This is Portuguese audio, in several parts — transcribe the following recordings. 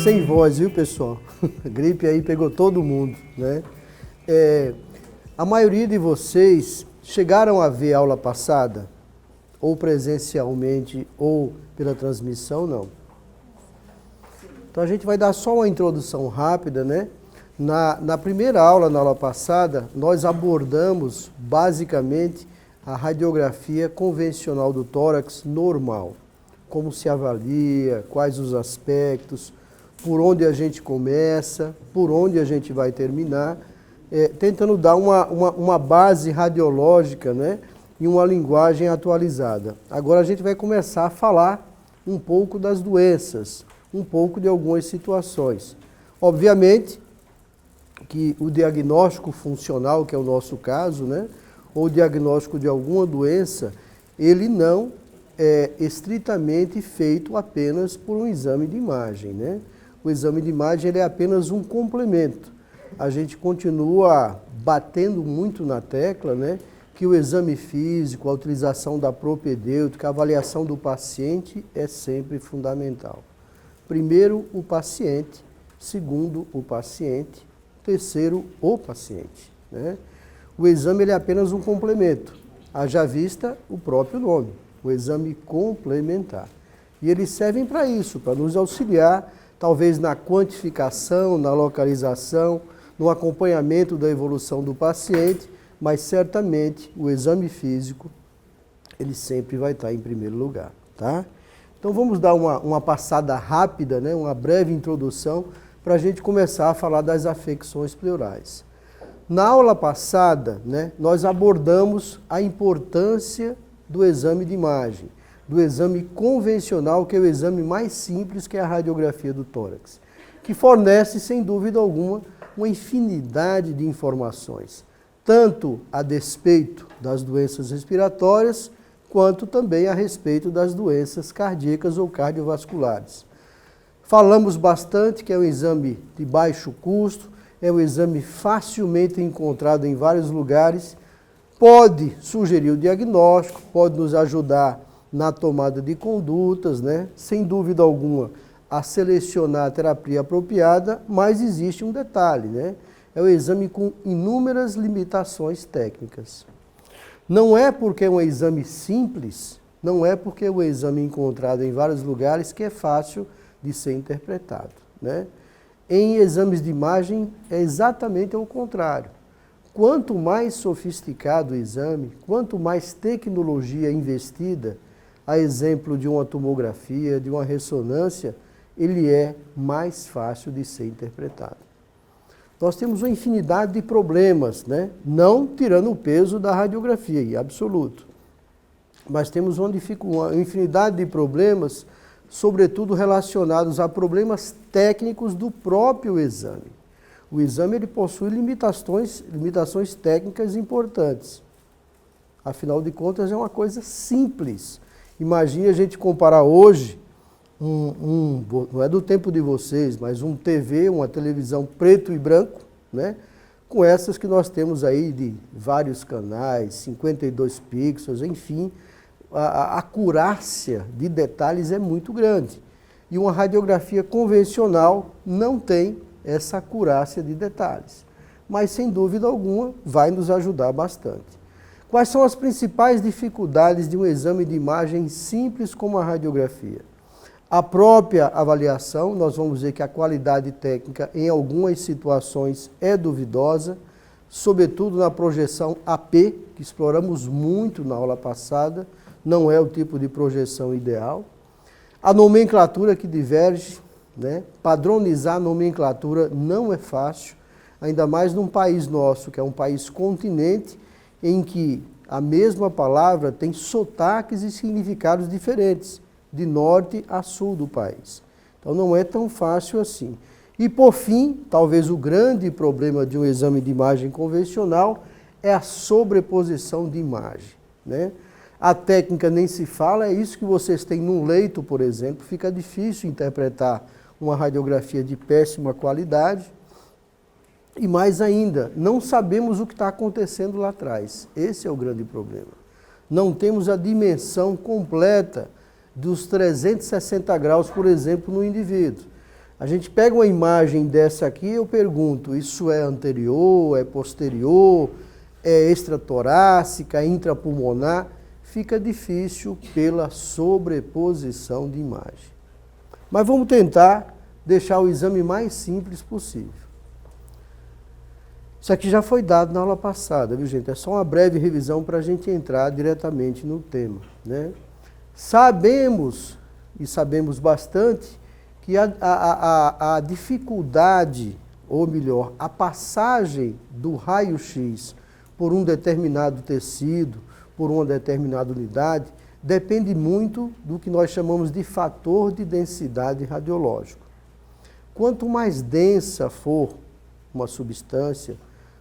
sem voz, viu, pessoal? A gripe aí pegou todo mundo, né? A maioria de vocês chegaram a ver a aula passada, ou presencialmente, ou pela transmissão, não. Então a gente vai dar só uma introdução rápida, né? Na primeira aula, na aula passada, nós abordamos basicamente a radiografia convencional do tórax normal. Como se avalia, quais os aspectos, por onde a gente começa, por onde a gente vai terminar, tentando dar uma base radiológica, né, e uma linguagem atualizada. Agora a gente vai começar a falar um pouco das doenças, um pouco de algumas situações. Obviamente que o diagnóstico funcional, que é o nosso caso, né, ou o diagnóstico de alguma doença, ele não é estritamente feito apenas por um exame de imagem, né? O exame de imagem ele é apenas um complemento. A gente continua batendo muito na tecla, né, que o exame físico, a utilização da propedêutica, a avaliação do paciente é sempre fundamental. Primeiro, o paciente. Segundo, o paciente. Terceiro, o paciente, né? O exame ele é apenas um complemento. Haja vista o próprio nome, o exame complementar. E eles servem para isso, para nos auxiliar, talvez na quantificação, na localização, no acompanhamento da evolução do paciente, mas certamente o exame físico, ele sempre vai estar em primeiro lugar, tá? Então vamos dar uma passada rápida, né, uma breve introdução, para a gente começar a falar das afecções pleurais. Na aula passada, né, nós abordamos a importância do exame de imagem, do exame convencional, que é o exame mais simples, que é a radiografia do tórax, que fornece, sem dúvida alguma, uma infinidade de informações, tanto a despeito das doenças respiratórias, quanto também a respeito das doenças cardíacas ou cardiovasculares. Falamos bastante que é um exame de baixo custo, é um exame facilmente encontrado em vários lugares, pode sugerir o diagnóstico, pode nos ajudar na tomada de condutas, né? Sem dúvida alguma, a selecionar a terapia apropriada, mas existe um detalhe, né? É um exame com inúmeras limitações técnicas. Não é porque é um exame simples, não é porque é um exame encontrado em vários lugares que é fácil de ser interpretado, né? Em exames de imagem é exatamente o contrário. Quanto mais sofisticado o exame, quanto mais tecnologia investida, a exemplo de uma tomografia, de uma ressonância, ele é mais fácil de ser interpretado. Nós temos uma infinidade de problemas, né? Não tirando o peso da radiografia, em absoluto. Mas temos uma infinidade de problemas, sobretudo relacionados a problemas técnicos do próprio exame. O exame ele possui limitações técnicas importantes. Afinal de contas, é uma coisa simples. Imagine a gente comparar hoje, não é do tempo de vocês, mas um TV, uma televisão preto e branco, né, com essas que nós temos aí de vários canais, 52 pixels, enfim, a acurácia de detalhes é muito grande. E uma radiografia convencional não tem essa acurácia de detalhes. Mas, sem dúvida alguma, vai nos ajudar bastante. Quais são as principais dificuldades de um exame de imagem simples como a radiografia? A própria avaliação, nós vamos ver que a qualidade técnica em algumas situações é duvidosa, sobretudo na projeção AP, que exploramos muito na aula passada, não é o tipo de projeção ideal. A nomenclatura que diverge, né? Padronizar a nomenclatura não é fácil, ainda mais num país nosso, que é um país continente, em que a mesma palavra tem sotaques e significados diferentes, de norte a sul do país. Então não é tão fácil assim. E por fim, talvez o grande problema de um exame de imagem convencional é a sobreposição de imagem, né? A técnica nem se fala, é isso que vocês têm num leito, por exemplo, fica difícil interpretar uma radiografia de péssima qualidade. E mais ainda, não sabemos o que está acontecendo lá atrás. Esse é o grande problema. Não temos a dimensão completa dos 360 graus, por exemplo, no indivíduo. A gente pega uma imagem dessa aqui, eu pergunto, isso é anterior, é posterior, é extratorácica, intrapulmonar? Fica difícil pela sobreposição de imagem. Mas vamos tentar deixar o exame mais simples possível. Isso aqui já foi dado na aula passada, viu, gente? É só uma breve revisão para a gente entrar diretamente no tema, né? Sabemos, e sabemos bastante, que a dificuldade, ou melhor, a passagem do raio-x por um determinado tecido, por uma determinada unidade, depende muito do que nós chamamos de fator de densidade radiológico. Quanto mais densa for uma substância,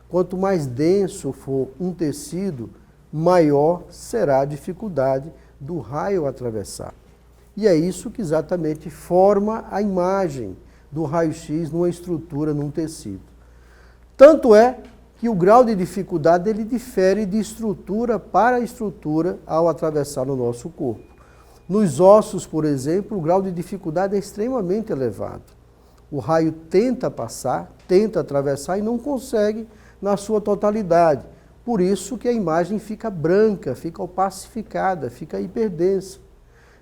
quanto mais denso for um tecido, maior será a dificuldade do raio atravessar. E é isso que exatamente forma a imagem do raio-x numa estrutura, num tecido. Tanto é que o grau de dificuldade ele difere de estrutura para estrutura ao atravessar no nosso corpo. Nos ossos, por exemplo, o grau de dificuldade é extremamente elevado. O raio tenta passar, tenta atravessar e não consegue na sua totalidade. Por isso que a imagem fica branca, fica opacificada, fica hiperdensa.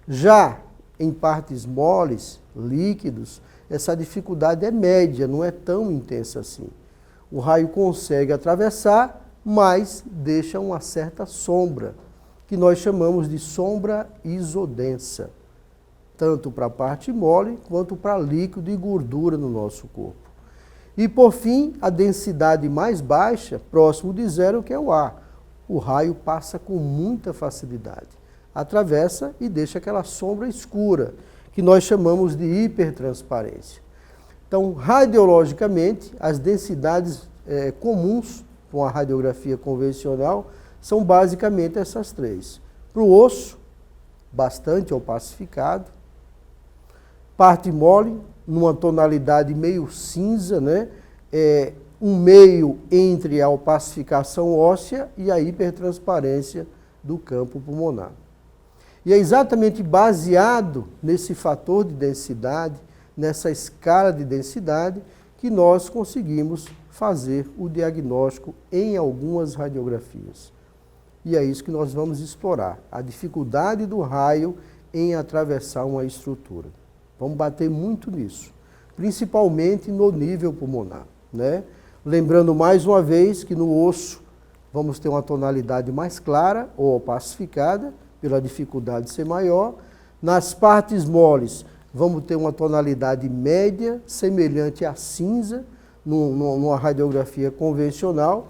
Já em partes moles, líquidos, essa dificuldade é média, não é tão intensa assim. O raio consegue atravessar, mas deixa uma certa sombra, que nós chamamos de sombra isodensa, tanto para a parte mole quanto para líquido e gordura no nosso corpo. E por fim, a densidade mais baixa, próximo de zero, que é o ar. O raio passa com muita facilidade, atravessa e deixa aquela sombra escura, que nós chamamos de hipertransparência. Então, radiologicamente, as densidades comuns com a radiografia convencional são basicamente essas três. Para o osso, bastante opacificado. Parte mole, numa tonalidade meio cinza, né? Um meio entre a opacificação óssea e a hipertransparência do campo pulmonar. E é exatamente baseado nesse fator de densidade, nessa escala de densidade, que nós conseguimos fazer o diagnóstico em algumas radiografias. E é isso que nós vamos explorar, a dificuldade do raio em atravessar uma estrutura. Vamos bater muito nisso, principalmente no nível pulmonar, né? Lembrando mais uma vez que no osso vamos ter uma tonalidade mais clara ou opacificada, pela dificuldade ser maior. Nas partes moles vamos ter uma tonalidade média, semelhante a cinza, numa radiografia convencional,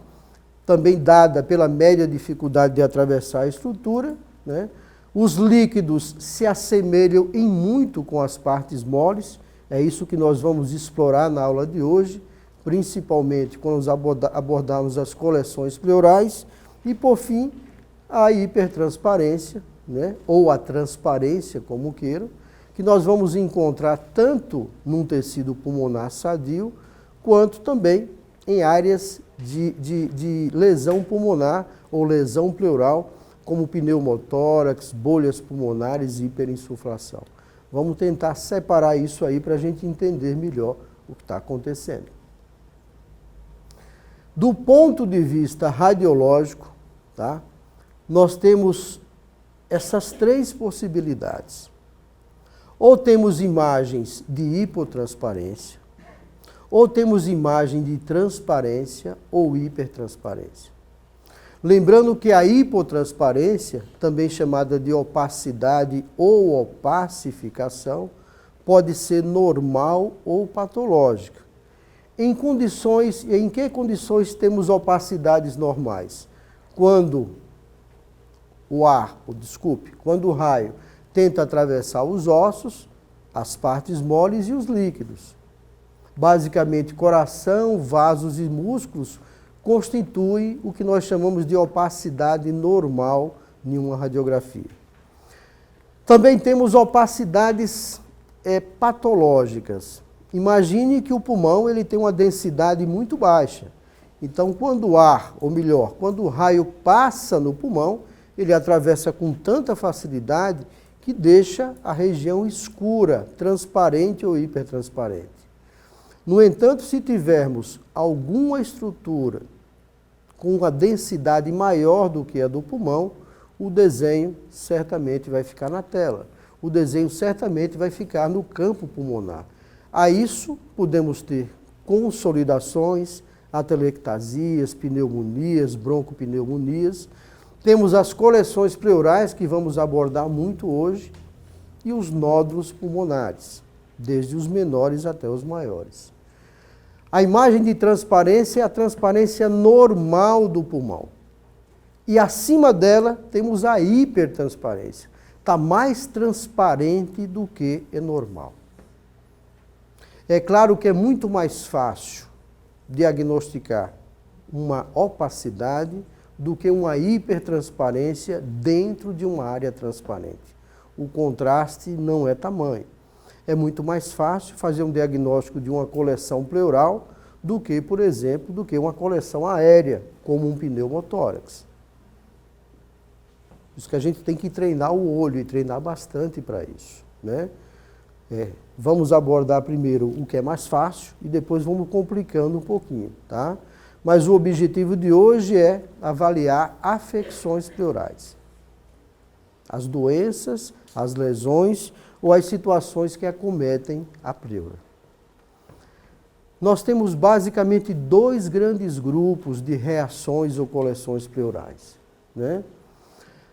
também dada pela média dificuldade de atravessar a estrutura, né? Os líquidos se assemelham em muito com as partes moles, é isso que nós vamos explorar na aula de hoje, principalmente quando abordarmos as coleções pleurais, e por fim, a hipertransparência, né? Ou a transparência, como queiram, que nós vamos encontrar tanto num tecido pulmonar sadio, quanto também em áreas de lesão pulmonar ou lesão pleural, como pneumotórax, bolhas pulmonares e hiperinsuflação. Vamos tentar separar isso aí para a gente entender melhor o que está acontecendo. Do ponto de vista radiológico, tá? Nós temos essas três possibilidades. Ou temos imagens de hipotransparência, ou temos imagem de transparência ou hipertransparência. Lembrando que a hipotransparência, também chamada de opacidade ou opacificação, pode ser normal ou patológica. Em que condições temos opacidades normais? Quando quando o raio tenta atravessar os ossos, as partes moles e os líquidos. Basicamente, coração, vasos e músculos constituem o que nós chamamos de opacidade normal em uma radiografia. Também temos opacidades patológicas. Imagine que o pulmão ele tem uma densidade muito baixa. Então, quando o raio passa no pulmão, ele atravessa com tanta facilidade que deixa a região escura, transparente ou hipertransparente. No entanto, se tivermos alguma estrutura com uma densidade maior do que a do pulmão, o desenho certamente vai ficar na tela. O desenho certamente vai ficar no campo pulmonar. A isso podemos ter consolidações, atelectasias, pneumonias, broncopneumonias. Temos as coleções pleurais, que vamos abordar muito hoje, e os nódulos pulmonares, desde os menores até os maiores. A imagem de transparência é a transparência normal do pulmão. E acima dela temos a hipertransparência. Está mais transparente do que é normal. É claro que é muito mais fácil diagnosticar uma opacidade do que uma hipertransparência dentro de uma área transparente. O contraste não é tamanho. É muito mais fácil fazer um diagnóstico de uma coleção pleural do que, por exemplo, uma coleção aérea, como um pneumotórax. Por isso que a gente tem que treinar o olho e treinar bastante para isso, né? Vamos abordar primeiro o que é mais fácil e depois vamos complicando um pouquinho, tá? Mas o objetivo de hoje é avaliar afecções pleurais. As doenças, as lesões ou as situações que acometem a pleura. Nós temos basicamente dois grandes grupos de reações ou coleções pleurais, né?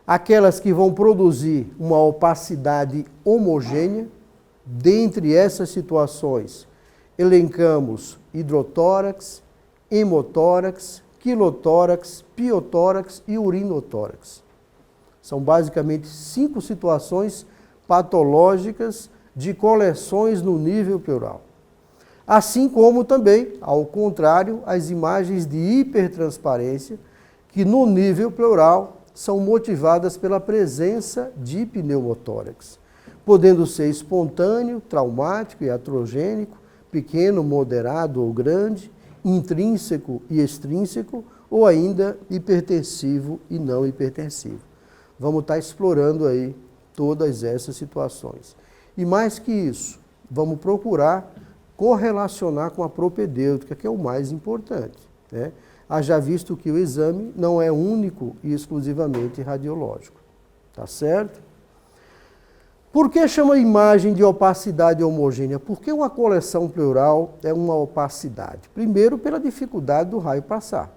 Aquelas que vão produzir uma opacidade homogênea. Dentre essas situações, elencamos hidrotórax, hemotórax, quilotórax, piotórax e urinotórax. São basicamente 5 situações patológicas de coleções no nível pleural. Assim como também, ao contrário, as imagens de hipertransparência, que no nível pleural são motivadas pela presença de pneumotórax, podendo ser espontâneo, traumático e iatrogênico, pequeno, moderado ou grande, intrínseco e extrínseco, ou ainda hipertensivo e não hipertensivo. Vamos estar explorando aí todas essas situações. E mais que isso, vamos procurar correlacionar com a propedêutica, que é o mais importante, né? Haja visto que o exame não é único e exclusivamente radiológico. Tá certo? Por que chama imagem de opacidade homogênea? Porque uma coleção pleural é uma opacidade. Primeiro, pela dificuldade do raio passar.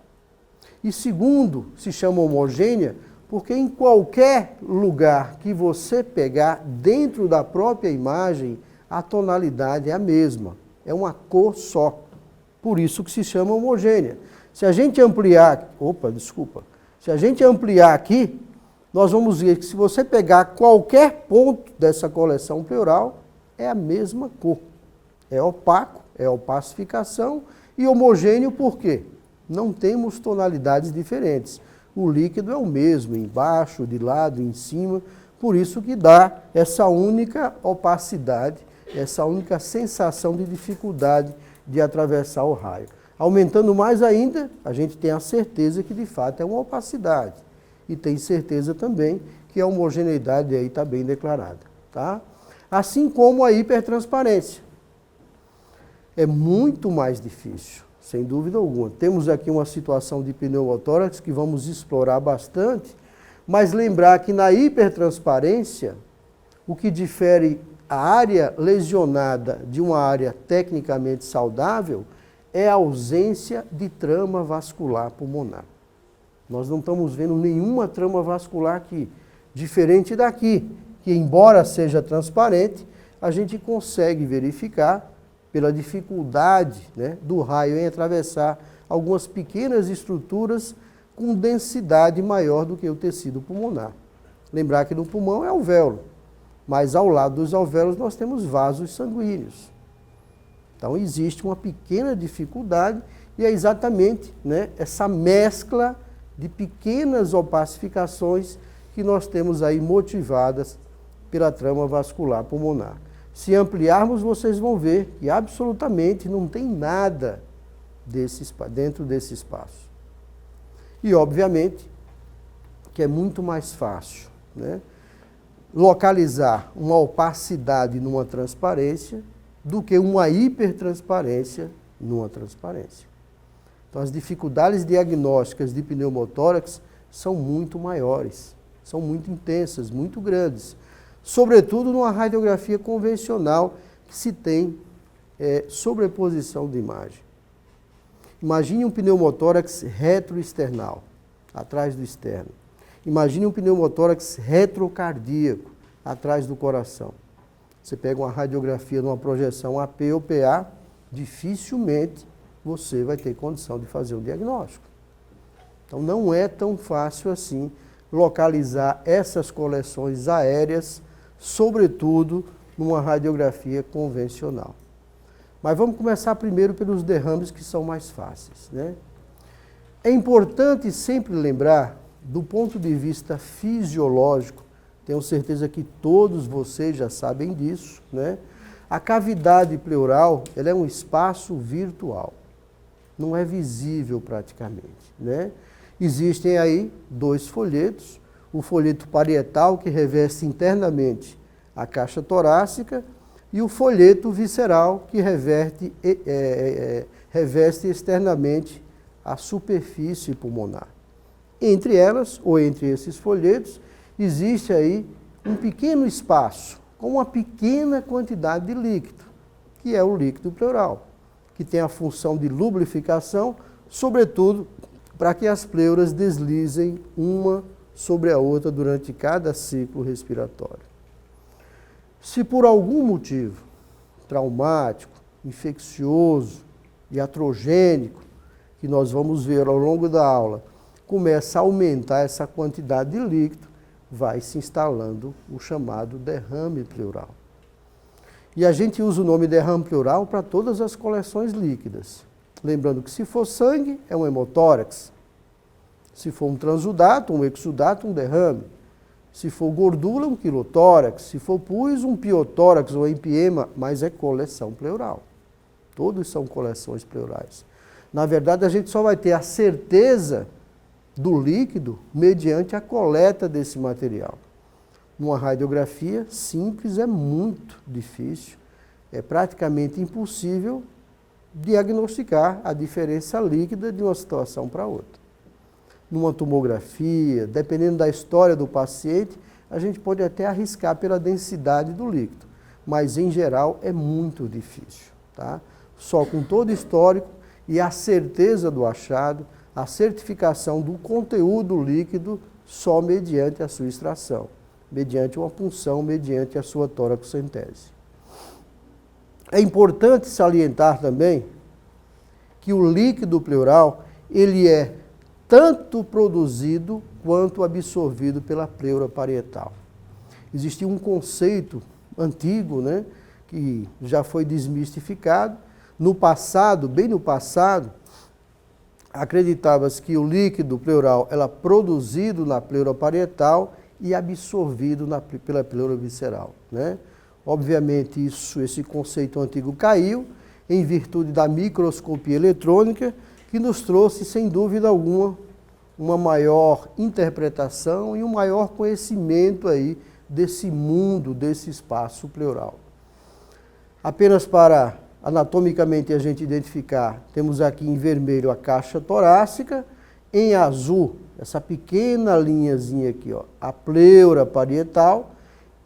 E segundo, se chama homogênea porque em qualquer lugar que você pegar dentro da própria imagem, a tonalidade é a mesma. É uma cor só. Por isso que se chama homogênea. Se a gente ampliar... Se a gente ampliar aqui, nós vamos ver que se você pegar qualquer ponto dessa coleção pleural, é a mesma cor. É opaco, é opacificação e homogêneo por quê? Não temos tonalidades diferentes. O líquido é o mesmo, embaixo, de lado, em cima, por isso que dá essa única opacidade, essa única sensação de dificuldade de atravessar o raio. Aumentando mais ainda, a gente tem a certeza que de fato é uma opacidade. E tem certeza também que a homogeneidade aí está bem declarada, tá? Assim como a hipertransparência. É muito mais difícil, sem dúvida alguma. Temos aqui uma situação de pneumotórax que vamos explorar bastante, mas lembrar que na hipertransparência, o que difere a área lesionada de uma área tecnicamente saudável é a ausência de trama vascular pulmonar. Nós não estamos vendo nenhuma trama vascular aqui, diferente daqui, que embora seja transparente, a gente consegue verificar pela dificuldade, né, do raio em atravessar algumas pequenas estruturas com densidade maior do que o tecido pulmonar. Lembrar que no pulmão é alvéolo, mas ao lado dos alvéolos nós temos vasos sanguíneos. Então existe uma pequena dificuldade e é exatamente, né, essa mescla de pequenas opacificações que nós temos aí motivadas pela trama vascular pulmonar. Se ampliarmos, vocês vão ver que absolutamente não tem nada dentro desse espaço. E, obviamente, que é muito mais fácil, né, localizar uma opacidade numa transparência do que uma hipertransparência numa transparência. Então, as dificuldades diagnósticas de pneumotórax são muito maiores, são muito intensas, muito grandes. Sobretudo numa radiografia convencional que se tem sobreposição de imagem. Imagine um pneumotórax retroexternal, atrás do externo. Imagine um pneumotórax retrocardíaco, atrás do coração. Você pega uma radiografia numa projeção AP ou PA, dificilmente você vai ter condição de fazer o diagnóstico. Então não é tão fácil assim localizar essas coleções aéreas, sobretudo numa radiografia convencional. Mas vamos começar primeiro pelos derrames que são mais fáceis, né? É importante sempre lembrar, do ponto de vista fisiológico, tenho certeza que todos vocês já sabem disso, né? A cavidade pleural, ela é um espaço virtual, não é visível praticamente, né? Existem aí dois folhetos, o folheto parietal, que reveste internamente a caixa torácica, e o folheto visceral, que reveste externamente a superfície pulmonar. Entre elas, ou entre esses folhetos, existe aí um pequeno espaço, com uma pequena quantidade de líquido, que é o líquido pleural, que tem a função de lubrificação, sobretudo para que as pleuras deslizem uma sobre a outra durante cada ciclo respiratório. Se por algum motivo traumático, infeccioso, iatrogênico, que nós vamos ver ao longo da aula, começa a aumentar essa quantidade de líquido, vai se instalando o chamado derrame pleural. E a gente usa o nome derrame pleural para todas as coleções líquidas. Lembrando que se for sangue, é um hemotórax. Se for um transudato, um exudato, um derrame. Se for gordura, um quilotórax. Se for pus, um piotórax ou empiema, mas é coleção pleural. Todos são coleções pleurais. Na verdade, a gente só vai ter a certeza do líquido mediante a coleta desse material. Numa radiografia simples é muito difícil, é praticamente impossível diagnosticar a diferença líquida de uma situação para outra. Numa tomografia, dependendo da história do paciente, a gente pode até arriscar pela densidade do líquido, mas em geral é muito difícil, tá? Só com todo o histórico e a certeza do achado, a certificação do conteúdo líquido só mediante a sua extração, mediante uma punção, mediante a sua toracocentese. É importante salientar também que o líquido pleural, ele é tanto produzido quanto absorvido pela pleura parietal. Existia um conceito antigo, né, que já foi desmistificado. No passado, bem no passado, acreditava-se que o líquido pleural era produzido na pleura parietal e absorvido pela pleura visceral, né? Obviamente, esse conceito antigo caiu em virtude da microscopia eletrônica, que nos trouxe, sem dúvida alguma, uma maior interpretação e um maior conhecimento aí desse mundo, desse espaço pleural. Apenas para anatomicamente a gente identificar, temos aqui em vermelho a caixa torácica, em azul, essa pequena linhazinha aqui, ó, a pleura parietal.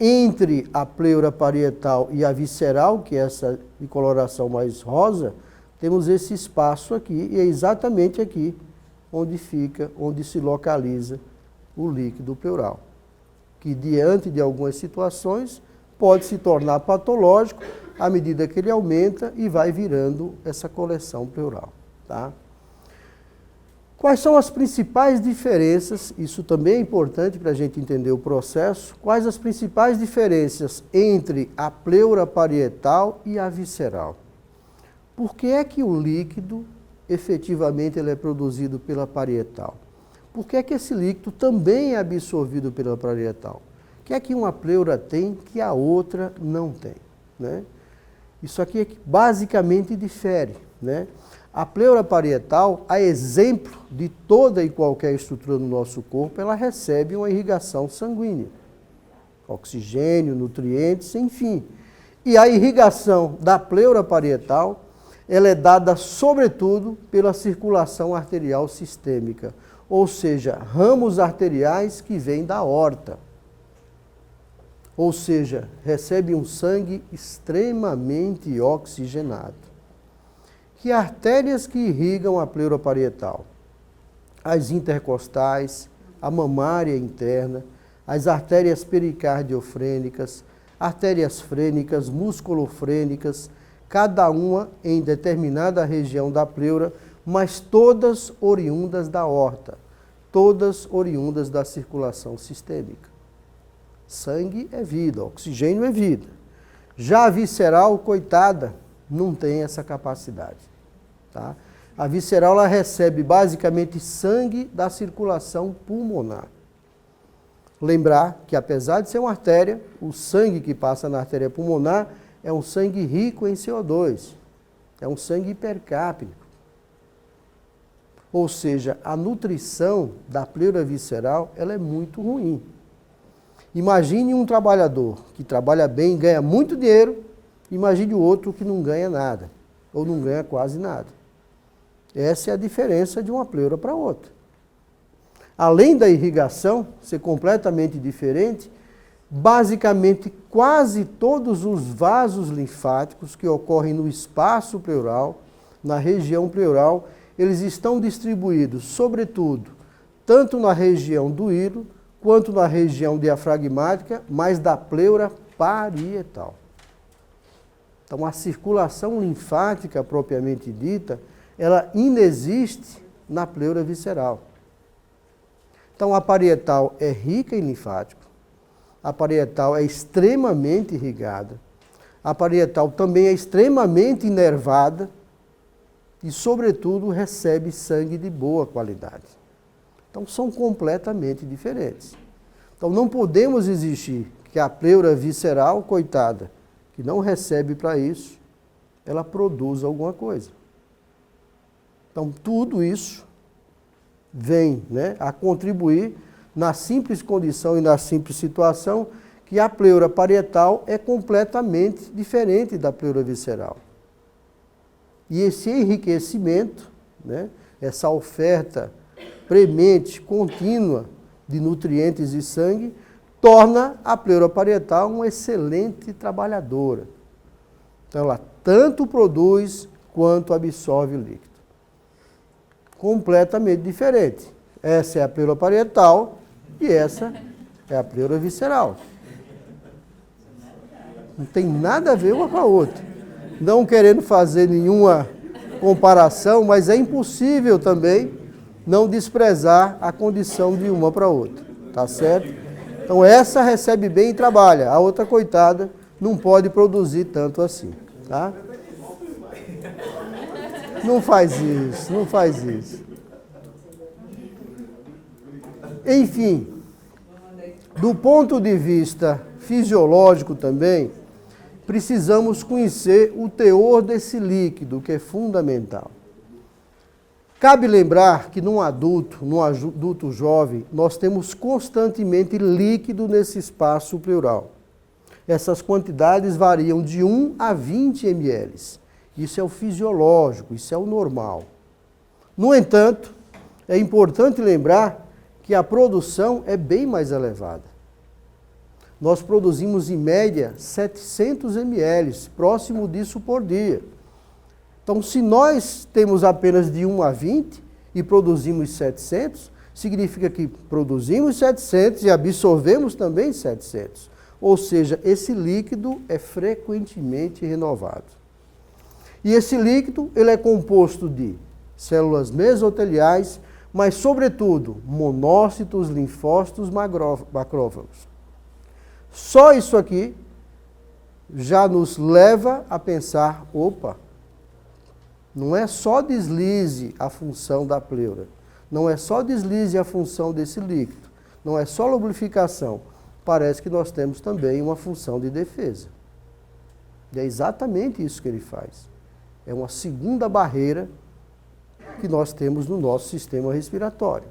Entre a pleura parietal e a visceral, que é essa de coloração mais rosa, temos esse espaço aqui, e é exatamente aqui onde se localiza o líquido pleural, que diante de algumas situações pode se tornar patológico à medida que ele aumenta e vai virando essa coleção pleural, tá? Quais são as principais diferenças, isso também é importante para a gente entender o processo, quais as principais diferenças entre a pleura parietal e a visceral? Por que é que o líquido, efetivamente, ele é produzido pela parietal? Por que é que esse líquido também é absorvido pela parietal? O que é que uma pleura tem que a outra não tem, né? Isso aqui é que basicamente difere, né? A pleura parietal, a exemplo de toda e qualquer estrutura no nosso corpo, ela recebe uma irrigação sanguínea, oxigênio, nutrientes, enfim. E a irrigação da pleura parietal, ela é dada sobretudo pela circulação arterial sistêmica, ou seja, ramos arteriais que vêm da aorta. Ou seja, recebe um sangue extremamente oxigenado. Que artérias que irrigam a pleura parietal? As intercostais, a mamária interna, as artérias pericardiofrênicas, artérias frênicas, musculofrênicas, cada uma em determinada região da pleura, mas todas oriundas da aorta, todas oriundas da circulação sistêmica. Sangue é vida, oxigênio é vida. Já a visceral, coitada, não tem essa capacidade. Tá? A visceral ela recebe basicamente sangue da circulação pulmonar. Lembrar que apesar de ser uma artéria, o sangue que passa na artéria pulmonar é um sangue rico em CO2, é um sangue hipercápnico. Ou seja, a nutrição da pleura visceral ela é muito ruim. Imagine um trabalhador que trabalha bem e ganha muito dinheiro, imagine o outro que não ganha nada, ou não ganha quase nada. Essa é a diferença de uma pleura para outra. Além da irrigação ser completamente diferente, basicamente quase todos os vasos linfáticos que ocorrem no espaço pleural, na região pleural, eles estão distribuídos, sobretudo, tanto na região do hilo, quanto na região diafragmática, mas da pleura parietal. Então, a circulação linfática propriamente dita, ela inexiste na pleura visceral. Então, a parietal é rica em linfático, a parietal é extremamente irrigada, a parietal também é extremamente inervada e, sobretudo, recebe sangue de boa qualidade. Então, são completamente diferentes. Então, não podemos exigir que a pleura visceral, coitada, que não recebe para isso, ela produza alguma coisa. Então, tudo isso vem, né, a contribuir na simples condição e na simples situação que a pleura parietal é completamente diferente da pleura visceral. E esse enriquecimento, né, essa oferta premente, contínua de nutrientes e sangue, torna a pleura parietal uma excelente trabalhadora. Então, ela tanto produz quanto absorve o líquido. Completamente diferente. Essa é a pleura parietal e essa é a pleura visceral. Não tem nada a ver uma com a outra. Não querendo fazer nenhuma comparação, mas é impossível também não desprezar a condição de uma para a outra. Tá certo? Então essa recebe bem e trabalha. A outra, coitada, não pode produzir tanto assim. Tá? Não faz isso, não faz isso. Enfim, do ponto de vista fisiológico também, precisamos conhecer o teor desse líquido, que é fundamental. Cabe lembrar que num adulto jovem, nós temos constantemente líquido nesse espaço pleural. Essas quantidades variam de 1 a 20 ml. Isso é o fisiológico, isso é o normal. No entanto, é importante lembrar que a produção é bem mais elevada. Nós produzimos, em média, 700 ml, próximo disso por dia. Então, se nós temos apenas de 1 a 20 e produzimos 700, significa que produzimos 700 e absorvemos também 700. Ou seja, esse líquido é frequentemente renovado. E esse líquido ele é composto de células mesoteliais, mas, sobretudo, monócitos, linfócitos, macrófagos. Só isso aqui já nos leva a pensar, opa, não é só deslize a função da pleura, não é só deslize a função desse líquido, não é só lubrificação. Parece que nós temos também uma função de defesa. E é exatamente isso que ele faz. É uma segunda barreira que nós temos no nosso sistema respiratório.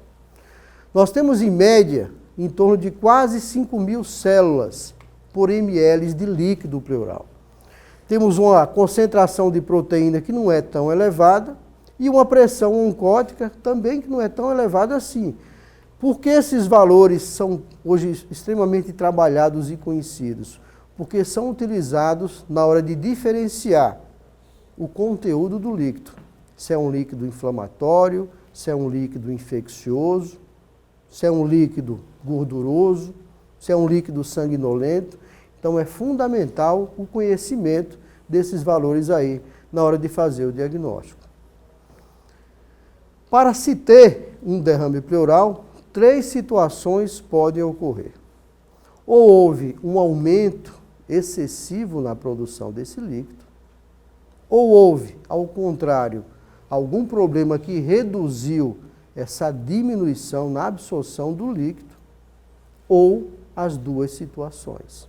Nós temos, em média, em torno de quase 5.000 células por ml de líquido pleural. temos uma concentração de proteína que não é tão elevada e uma pressão oncótica também que não é tão elevada assim. Por que esses valores são hoje extremamente trabalhados e conhecidos? Porque são utilizados na hora de diferenciar o conteúdo do líquido. Se é um líquido inflamatório, se é um líquido infeccioso, se é um líquido gorduroso, se é um líquido sanguinolento. Então é fundamental o conhecimento desses valores aí na hora de fazer o diagnóstico. Para se ter um derrame pleural, 3 situações podem ocorrer. Ou houve um aumento excessivo na produção desse líquido, ou houve, ao contrário, algum problema que reduziu essa diminuição na absorção do líquido, ou as 2 situações.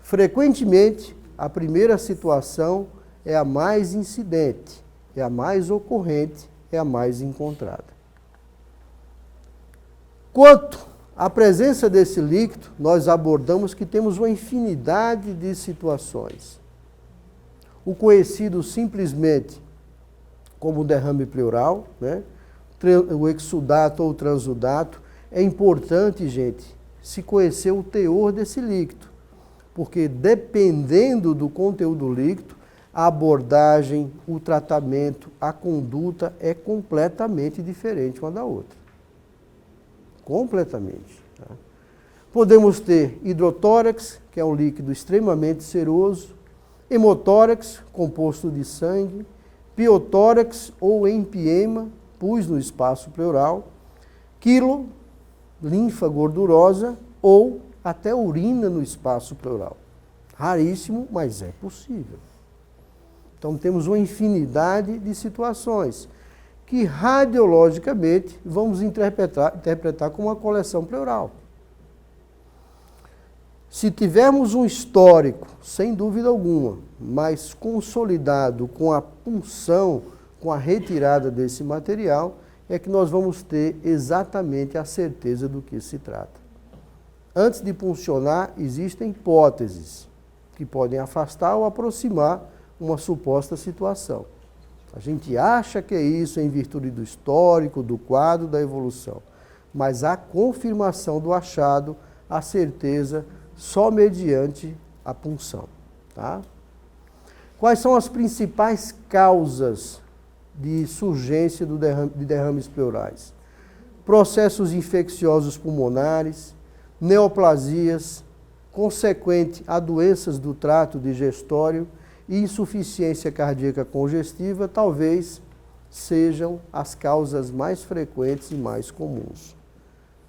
Frequentemente, a primeira situação é a mais incidente, é a mais ocorrente, é a mais encontrada. Quanto à presença desse líquido, nós abordamos que temos uma infinidade de situações. O conhecido simplesmente como derrame pleural, né? O exudato ou transudato. É importante, gente, se conhecer o teor desse líquido, porque dependendo do conteúdo líquido, a abordagem, o tratamento, a conduta é completamente diferente uma da outra. Completamente. Tá? Podemos ter hidrotórax, que é um líquido extremamente seroso, hemotórax, composto de sangue, piotórax ou empiema, pus no espaço pleural, quilo, linfa gordurosa ou até urina no espaço pleural. Raríssimo, mas é possível. Então temos uma infinidade de situações que radiologicamente vamos interpretar como uma coleção pleural. Se tivermos um histórico, sem dúvida alguma, mas consolidado com a punção, com a retirada desse material, é que nós vamos ter exatamente a certeza do que se trata. Antes de puncionar, existem hipóteses que podem afastar ou aproximar uma suposta situação. A gente acha que é isso em virtude do histórico, do quadro, da evolução. Mas a confirmação do achado, a certeza, só mediante a punção. Tá? Quais são as principais causas de surgência de derrames pleurais? Processos infecciosos pulmonares, neoplasias, consequente a doenças do trato digestório e insuficiência cardíaca congestiva, talvez sejam as causas mais frequentes e mais comuns.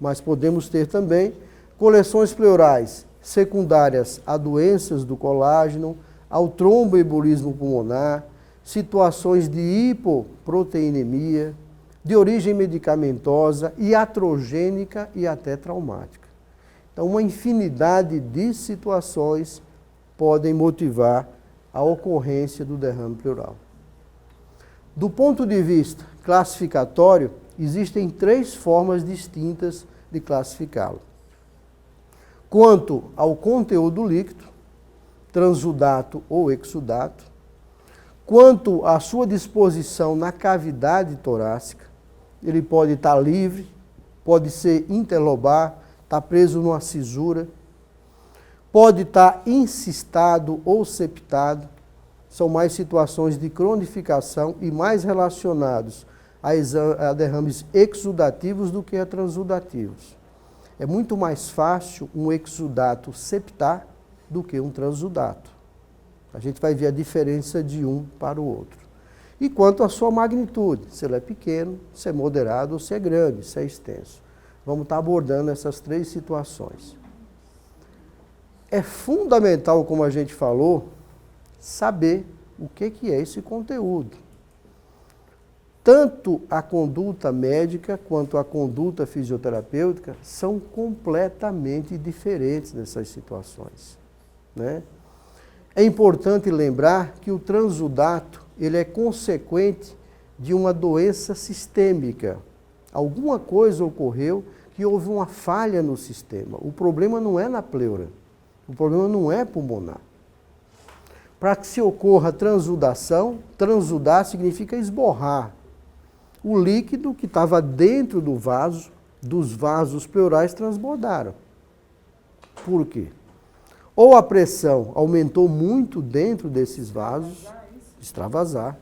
Mas podemos ter também coleções pleurais secundárias a doenças do colágeno, ao tromboembolismo pulmonar, situações de hipoproteinemia, de origem medicamentosa, iatrogênica e até traumática. Então, uma infinidade de situações podem motivar a ocorrência do derrame pleural. Do ponto de vista classificatório, existem 3 formas distintas de classificá-lo. Quanto ao conteúdo líquido, transudato ou exudato, quanto à sua disposição na cavidade torácica, ele pode estar livre, pode ser interlobar, estar preso numa cisura, pode estar encistado ou septado, são mais situações de cronificação e mais relacionados a derrames exudativos do que a transudativos. É muito mais fácil um exudato septar do que um transudato. A gente vai ver a diferença de um para o outro. E quanto à sua magnitude, se ele é pequeno, se é moderado ou se é grande, se é extenso. Vamos estar abordando essas 3 situações. É fundamental, como a gente falou, saber o que é esse conteúdo. Tanto a conduta médica quanto a conduta fisioterapêutica são completamente diferentes nessas situações, né? É importante lembrar que o transudato ele é consequente de uma doença sistêmica. Alguma coisa ocorreu que houve uma falha no sistema. O problema não é na pleura, o problema não é pulmonar. Para que se ocorra transudação, transudar significa esborrar o líquido que estava dentro do vaso, dos vasos pleurais transbordaram. Por quê? Ou a pressão aumentou muito dentro desses vasos, extravasar.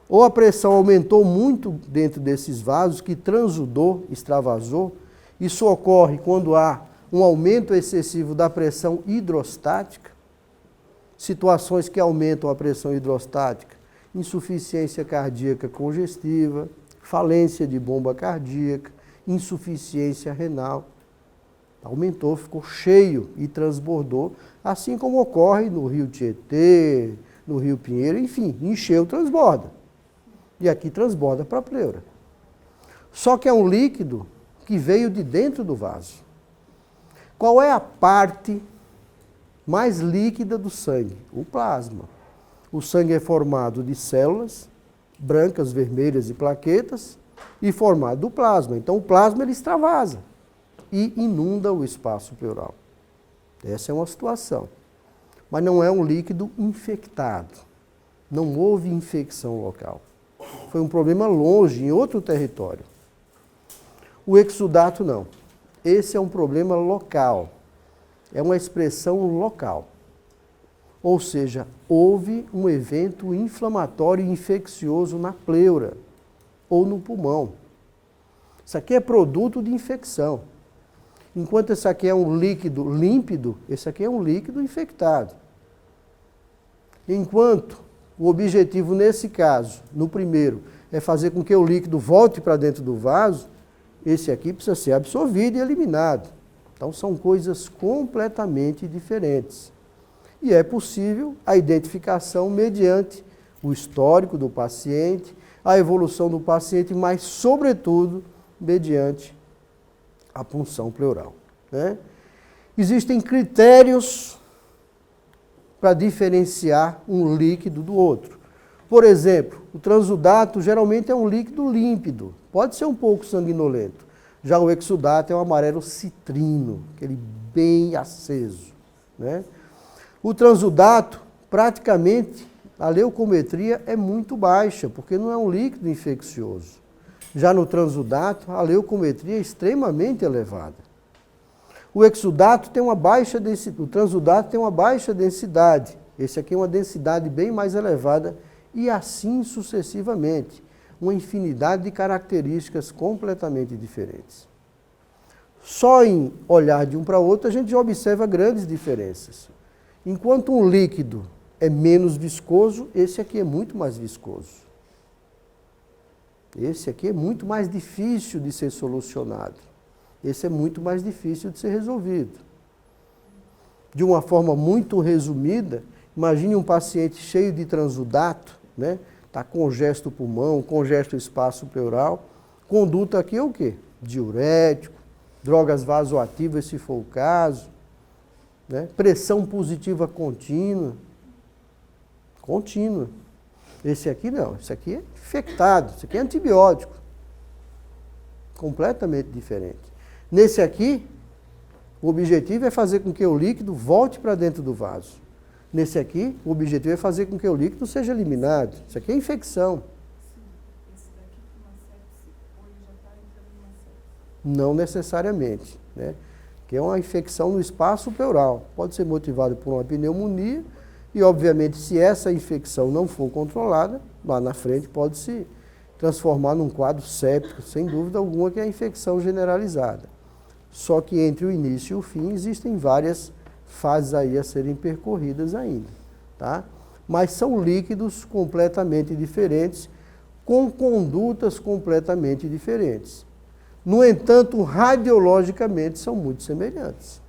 Ou a pressão aumentou muito dentro desses vasos, que transudou, extravasou. Isso ocorre quando há um aumento excessivo da pressão hidrostática. Situações que aumentam a pressão hidrostática: insuficiência cardíaca congestiva, falência de bomba cardíaca, insuficiência renal. Aumentou, ficou cheio e transbordou, assim como ocorre no Rio Tietê, no Rio Pinheiro, enfim, encheu, transborda. E aqui transborda para a pleura. Só que é um líquido que veio de dentro do vaso. Qual é a parte mais líquida do sangue? O plasma. O sangue é formado de células brancas, vermelhas e plaquetas, e formado do plasma. Então o plasma ele extravasa e inunda o espaço pleural. Essa é uma situação. Mas não é um líquido infectado. Não houve infecção local. Foi um problema longe, em outro território. O exudato não. Esse é um problema local. É uma expressão local. Ou seja, houve um evento inflamatório e infeccioso na pleura ou no pulmão. Isso aqui é produto de infecção. Enquanto esse aqui é um líquido límpido, esse aqui é um líquido infectado. Enquanto o objetivo nesse caso, no primeiro, é fazer com que o líquido volte para dentro do vaso, esse aqui precisa ser absorvido e eliminado. Então são coisas completamente diferentes. E é possível a identificação mediante o histórico do paciente, a evolução do paciente, mas sobretudo mediante a punção pleural, né? Existem critérios para diferenciar um líquido do outro. Por exemplo, o transudato geralmente é um líquido límpido, pode ser um pouco sanguinolento. Já o exudato é um amarelo citrino, aquele bem aceso, né? O transudato, praticamente, a leucometria é muito baixa, porque não é um líquido infeccioso. Já no transudato, a leucometria é extremamente elevada. O exudato tem uma baixa densidade, o transudato tem uma baixa densidade. Esse aqui é uma densidade bem mais elevada e assim sucessivamente. Uma infinidade de características completamente diferentes. Só em olhar de um para o outro a gente já observa grandes diferenças. Enquanto um líquido é menos viscoso, esse aqui é muito mais viscoso. Esse aqui é muito mais difícil de ser solucionado. Esse é muito mais difícil de ser resolvido. De uma forma muito resumida, imagine um paciente cheio de transudato, né? Está congesto o pulmão, congesto o espaço pleural. Conduta aqui é o quê? Diurético, drogas vasoativas, se for o caso, né? Pressão positiva contínua. Contínua. Esse aqui não, esse aqui é infectado, esse aqui é antibiótico. Completamente diferente. Nesse aqui, o objetivo é fazer com que o líquido volte para dentro do vaso. Nesse aqui, o objetivo é fazer com que o líquido seja eliminado. Isso aqui é infecção. Esse daqui com uma sepse, ou ele já está entrando numa sepse? Não necessariamente, né? Que é uma infecção no espaço pleural. Pode ser motivado por uma pneumonia e, obviamente, se essa infecção não for controlada, lá na frente pode se transformar num quadro séptico, sem dúvida alguma, que é a infecção generalizada. Só que entre o início e o fim existem várias fases aí a serem percorridas ainda, tá? Mas são líquidos completamente diferentes, com condutas completamente diferentes. No entanto, radiologicamente são muito semelhantes.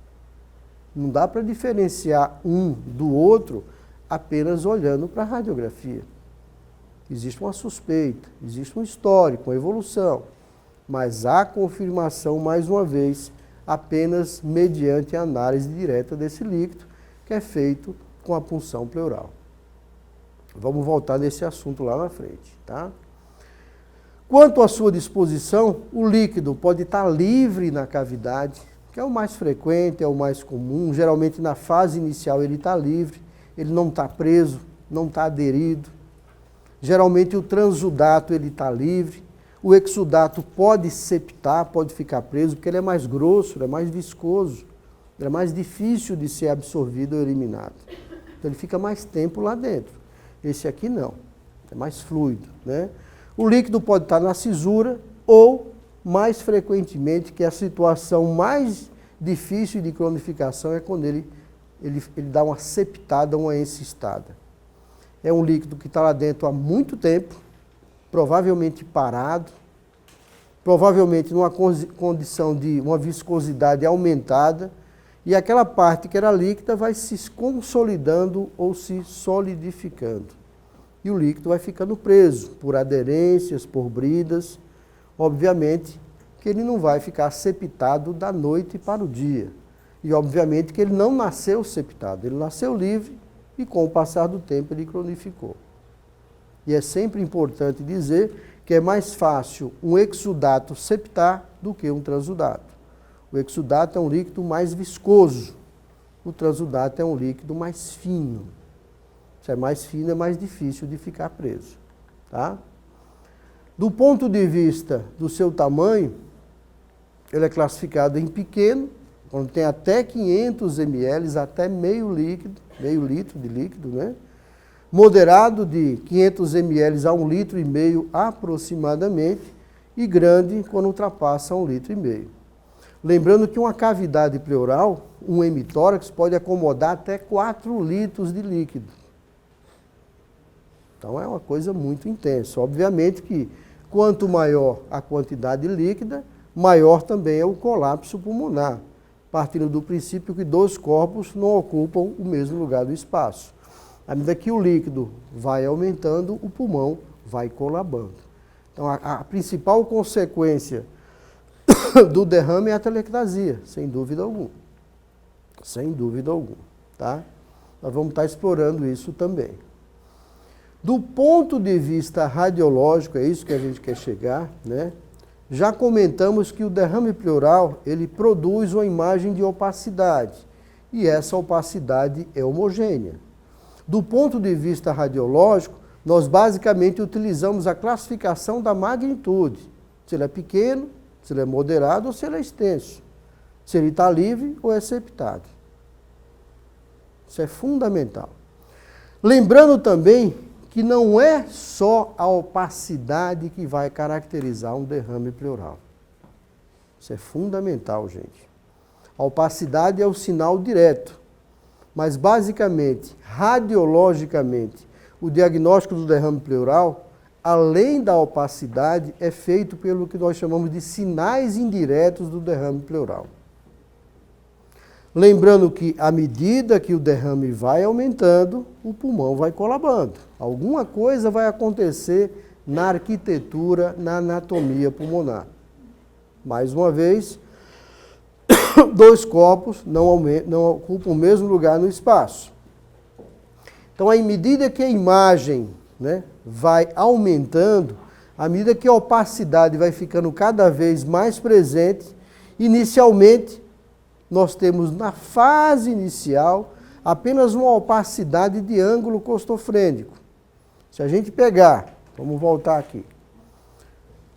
Não dá para diferenciar um do outro apenas olhando para a radiografia. Existe uma suspeita, existe um histórico, uma evolução, mas há confirmação, mais uma vez, apenas mediante a análise direta desse líquido, que é feito com a punção pleural. Vamos voltar nesse assunto lá na frente, tá? Quanto à sua disposição, o líquido pode estar livre na cavidade, que é o mais frequente, é o mais comum. Geralmente na fase inicial ele está livre, ele não está preso, não está aderido. Geralmente o transudato ele está livre, o exudato pode septar, pode ficar preso, porque ele é mais grosso, ele é mais viscoso, ele é mais difícil de ser absorvido ou eliminado. Então ele fica mais tempo lá dentro. Esse aqui não, é mais fluido, né? O líquido pode estar na cisura ou, mais frequentemente, que é a situação mais difícil de cronificação é quando ele dá uma septada, uma encistada. É um líquido que está lá dentro há muito tempo, provavelmente parado, provavelmente numa condição de uma viscosidade aumentada, e aquela parte que era líquida vai se consolidando ou se solidificando. E o líquido vai ficando preso por aderências, por bridas. Obviamente que ele não vai ficar septado da noite para o dia. E obviamente que ele não nasceu septado, ele nasceu livre e com o passar do tempo ele cronificou. E é sempre importante dizer que é mais fácil um exudato septar do que um transudato. O exudato é um líquido mais viscoso, o transudato é um líquido mais fino. Se é mais fino, é mais difícil de ficar preso. Tá? Do ponto de vista do seu tamanho, ele é classificado em pequeno, quando tem até 500 ml, até meio litro de líquido, né? Moderado de 500 ml a 1,5 litro aproximadamente, e grande quando ultrapassa 1,5 litro. Lembrando que uma cavidade pleural, um hemitórax, pode acomodar até 4 litros de líquido. Então é uma coisa muito intensa. Obviamente que quanto maior a quantidade líquida, maior também é o colapso pulmonar, partindo do princípio que dois corpos não ocupam o mesmo lugar do espaço. À medida que o líquido vai aumentando, o pulmão vai colabando. Então a principal consequência do derrame é a telectasia, sem dúvida alguma. Sem dúvida alguma. Tá? Nós vamos estar explorando isso também. Do ponto de vista radiológico, é isso que a gente quer chegar, né? Já comentamos que o derrame pleural, ele produz uma imagem de opacidade, e essa opacidade é homogênea. Do ponto de vista radiológico, nós basicamente utilizamos a classificação da magnitude, se ele é pequeno, se ele é moderado ou se ele é extenso, se ele está livre ou é septado. Isso é fundamental. Lembrando também que não é só a opacidade que vai caracterizar um derrame pleural. Isso é fundamental, gente. A opacidade é o sinal direto, mas basicamente, radiologicamente, o diagnóstico do derrame pleural, além da opacidade, é feito pelo que nós chamamos de sinais indiretos do derrame pleural. Lembrando que, à medida que o derrame vai aumentando, o pulmão vai colabando. Alguma coisa vai acontecer na arquitetura, na anatomia pulmonar. Mais uma vez, dois corpos não ocupam o mesmo lugar no espaço. Então, à medida que a imagem, né, vai aumentando, à medida que a opacidade vai ficando cada vez mais presente, inicialmente, nós temos na fase inicial apenas uma opacidade de ângulo costofrênico. Se a gente pegar, vamos voltar aqui,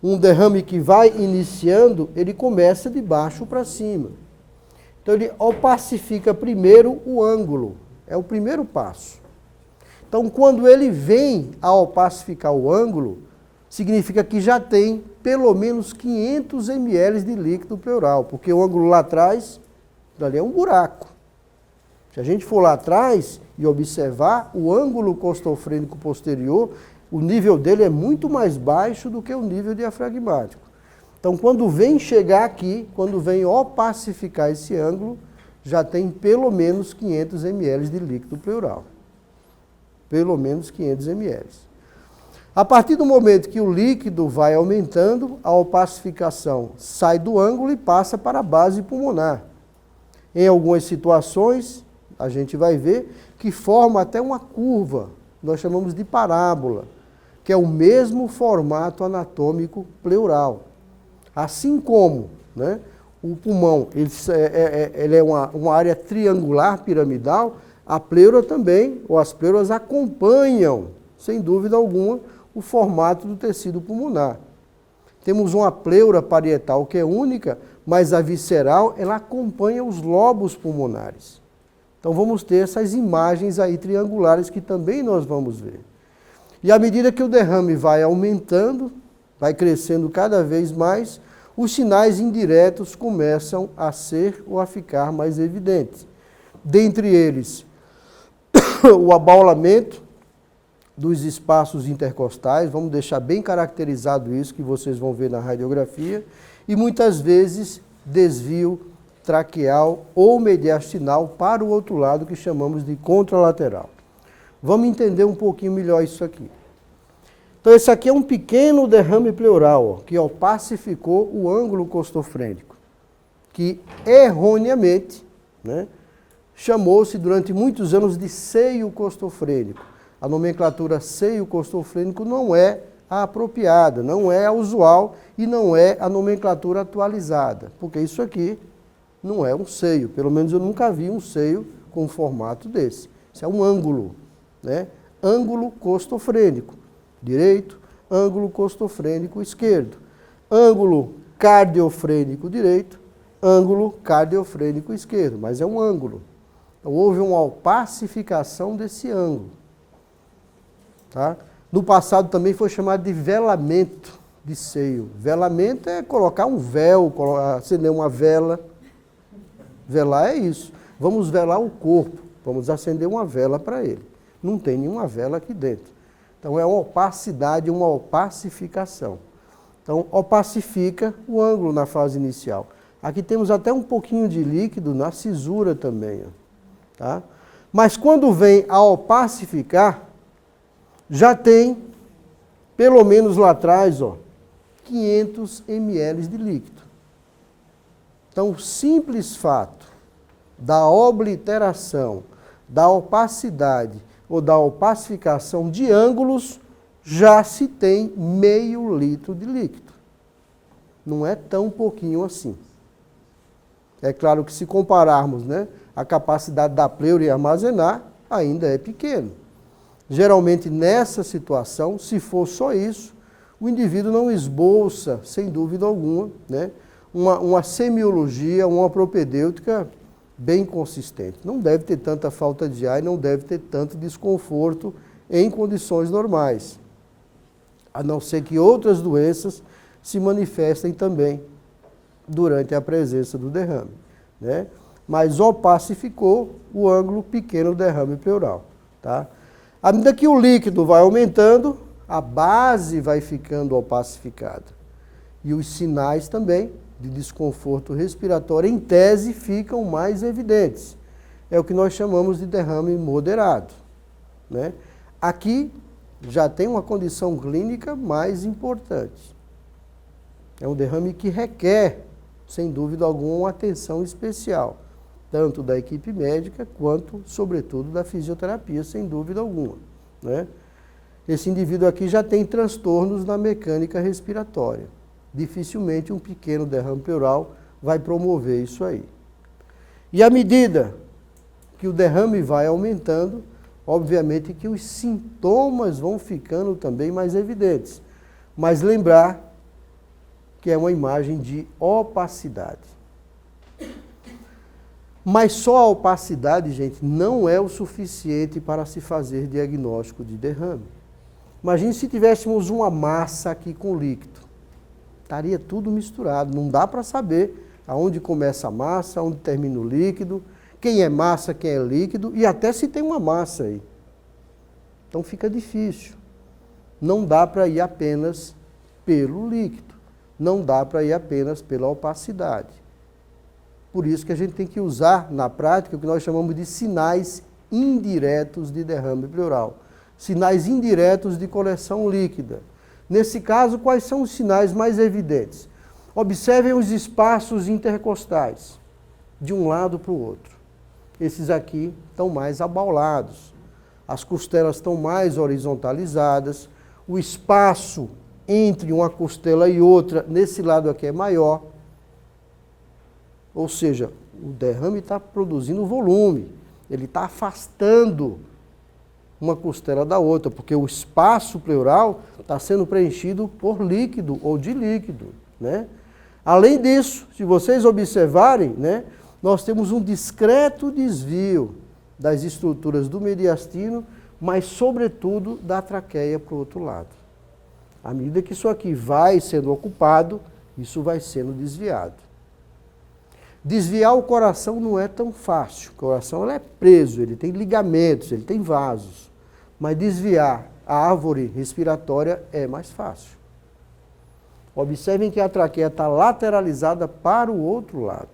um derrame que vai iniciando, ele começa de baixo para cima. Então ele opacifica primeiro o ângulo, é o primeiro passo. Então quando ele vem a opacificar o ângulo, significa que já tem pelo menos 500 ml de líquido pleural, porque o ângulo lá atrás, ali é um buraco. Se a gente for lá atrás e observar, o ângulo costofrênico posterior, o nível dele é muito mais baixo do que o nível diafragmático. Então, quando vem chegar aqui, quando vem opacificar esse ângulo, já tem pelo menos 500 ml de líquido pleural. Pelo menos 500 ml. A partir do momento que o líquido vai aumentando, a opacificação sai do ângulo e passa para a base pulmonar. Em algumas situações, a gente vai ver que forma até uma curva, nós chamamos de parábola, que é o mesmo formato anatômico pleural. Assim como, né, o pulmão ele é uma área triangular piramidal, A pleura também, ou as pleuras acompanham, sem dúvida alguma, o formato do tecido pulmonar. Temos uma pleura parietal que é única, mas a visceral, ela acompanha os lobos pulmonares. Então vamos ter essas imagens aí triangulares que também nós vamos ver. E à medida que o derrame vai aumentando, vai crescendo cada vez mais, os sinais indiretos começam a ser ou a ficar mais evidentes. Dentre eles, o abaulamento dos espaços intercostais, vamos deixar bem caracterizado isso, que vocês vão ver na radiografia, e muitas vezes desvio traqueal ou mediastinal para o outro lado, que chamamos de contralateral. Vamos entender um pouquinho melhor isso aqui. Então esse aqui é um pequeno derrame pleural, ó, que opacificou o ângulo costofrênico, que erroneamente, né, chamou-se durante muitos anos de seio costofrênico. A nomenclatura seio costofrênico não é a apropriada, não é a usual e não é a nomenclatura atualizada, porque isso aqui não é um seio, pelo menos eu nunca vi um seio com um formato desse. Isso é um ângulo, né? Ângulo costofrênico direito, ângulo costofrênico esquerdo, ângulo cardiofrênico direito, ângulo cardiofrênico esquerdo, mas é um ângulo. Então houve uma opacificação desse ângulo. Tá? No passado também foi chamado de velamento de seio. Velamento é colocar um véu, acender uma vela. Velar é isso. Vamos velar o corpo, vamos acender uma vela para ele. Não tem nenhuma vela aqui dentro. Então é uma opacidade, uma opacificação. Então opacifica o ângulo na fase inicial. Aqui temos até um pouquinho de líquido na cisura também. Ó. Tá? Mas quando vem a opacificar, já tem, pelo menos lá atrás, ó, 500 ml de líquido. Então, o simples fato da obliteração, da opacidade ou da opacificação de ângulos, já se tem meio litro de líquido. Não é tão pouquinho assim. É claro que se compararmos, né, a capacidade da pleura em armazenar, ainda é pequeno. Geralmente, nessa situação, se for só isso, o indivíduo não esboça, sem dúvida alguma, né, uma semiologia, uma propedêutica bem consistente. Não deve ter tanta falta de ar e não deve ter tanto desconforto em condições normais. A não ser que outras doenças se manifestem também durante a presença do derrame, né? Mas opacificou o ângulo pequeno derrame pleural, tá? À medida que o líquido vai aumentando, a base vai ficando opacificada. E os sinais também de desconforto respiratório, em tese, ficam mais evidentes. É o que nós chamamos de derrame moderado, né? Aqui já tem uma condição clínica mais importante. É um derrame que requer, sem dúvida alguma, uma atenção especial, tanto da equipe médica quanto, sobretudo, da fisioterapia, sem dúvida alguma, né? Esse indivíduo aqui já tem transtornos na mecânica respiratória. Dificilmente um pequeno derrame pleural vai promover isso aí. E à medida que o derrame vai aumentando, obviamente que os sintomas vão ficando também mais evidentes. Mas lembrar que é uma imagem de opacidade. Mas só a opacidade, gente, não é o suficiente para se fazer diagnóstico de derrame. Imagine se tivéssemos uma massa aqui com líquido. Estaria tudo misturado. Não dá para saber aonde começa a massa, aonde termina o líquido, quem é massa, quem é líquido, e até se tem uma massa aí. Então fica difícil. Não dá para ir apenas pelo líquido. Não dá para ir apenas pela opacidade. Por isso que a gente tem que usar, na prática, o que nós chamamos de sinais indiretos de derrame pleural. Sinais indiretos de coleção líquida. Nesse caso, quais são os sinais mais evidentes? Observem os espaços intercostais, de um lado para o outro. Esses aqui estão mais abaulados. As costelas estão mais horizontalizadas. O espaço entre uma costela e outra, nesse lado aqui, é maior. Ou seja, o derrame está produzindo volume. Ele está afastando uma costela da outra, porque o espaço pleural está sendo preenchido por líquido ou de líquido, né? Além disso, se vocês observarem, né, nós temos um discreto desvio das estruturas do mediastino, mas sobretudo da traqueia para o outro lado. À medida que isso aqui vai sendo ocupado, isso vai sendo desviado. Desviar o coração não é tão fácil. O coração ele é preso, ele tem ligamentos, ele tem vasos. Mas desviar a árvore respiratória é mais fácil. Observem que a traqueia está lateralizada para o outro lado.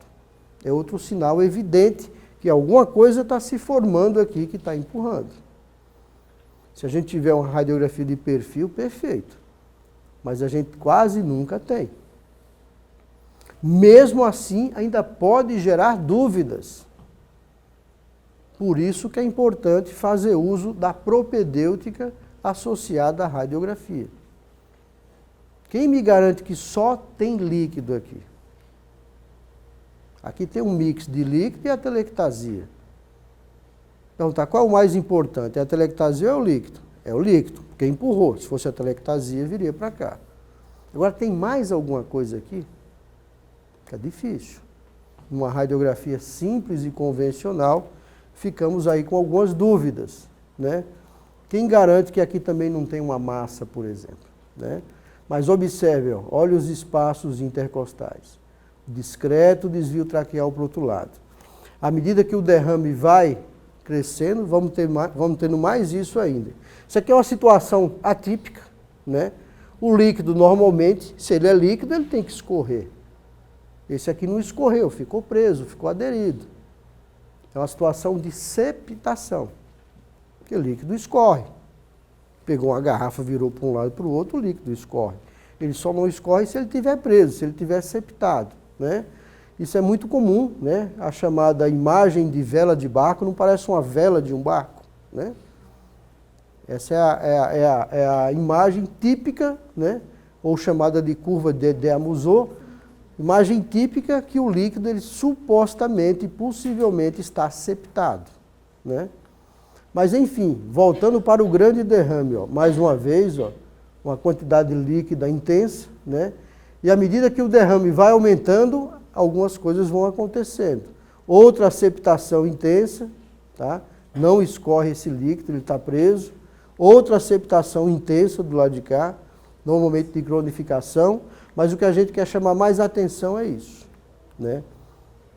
É outro sinal evidente que alguma coisa está se formando aqui que está empurrando. Se a gente tiver uma radiografia de perfil, perfeito. Mas a gente quase nunca tem. Mesmo assim, ainda pode gerar dúvidas. Por isso que é importante fazer uso da propedêutica associada à radiografia. Quem me garante que só tem líquido aqui? Aqui tem um mix de líquido e atelectasia. Então, tá, qual é o mais importante? É a atelectasia ou é o líquido? É o líquido, porque empurrou. Se fosse a atelectasia, viria para cá. Agora, tem mais alguma coisa aqui? É difícil. Numa radiografia simples e convencional, ficamos aí com algumas dúvidas, né? Quem garante que aqui também não tem uma massa, por exemplo, né? Mas observe, ó, olha os espaços intercostais. Discreto desvio traqueal para o outro lado. À medida que o derrame vai crescendo, vamos tendo mais isso ainda. Isso aqui é uma situação atípica, né? O líquido, normalmente, se ele é líquido, ele tem que escorrer. Esse aqui não escorreu, ficou preso, ficou aderido. É uma situação de septação, porque o líquido escorre. Pegou uma garrafa, virou para um lado e para o outro, o líquido escorre. Ele só não escorre se ele estiver preso, se ele estiver septado, né? Isso é muito comum, né? A chamada imagem de vela de barco não parece uma vela de um barco, né? Essa é a imagem típica, né? Ou chamada de curva de Amusot, imagem típica que o líquido ele supostamente, possivelmente está septado, né? Mas enfim, voltando para o grande derrame, ó, mais uma vez, ó, uma quantidade líquida intensa, né? E à medida que o derrame vai aumentando, algumas coisas vão acontecendo. Outra septação intensa, tá? Não escorre esse líquido, ele está preso. Outra septação intensa do lado de cá, normalmente de cronificação, mas o que a gente quer chamar mais atenção é isso, né?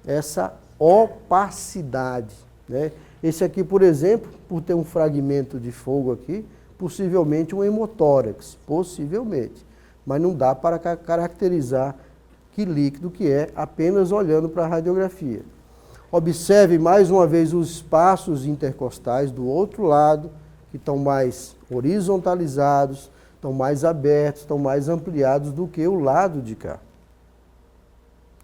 Essa opacidade, né? Esse aqui, por exemplo, por ter um fragmento de fogo aqui, possivelmente um hemotórax, possivelmente. Mas não dá para caracterizar que líquido que é, apenas olhando para a radiografia. Observe mais uma vez os espaços intercostais do outro lado, que estão mais horizontalizados, estão mais abertos, estão mais ampliados do que o lado de cá.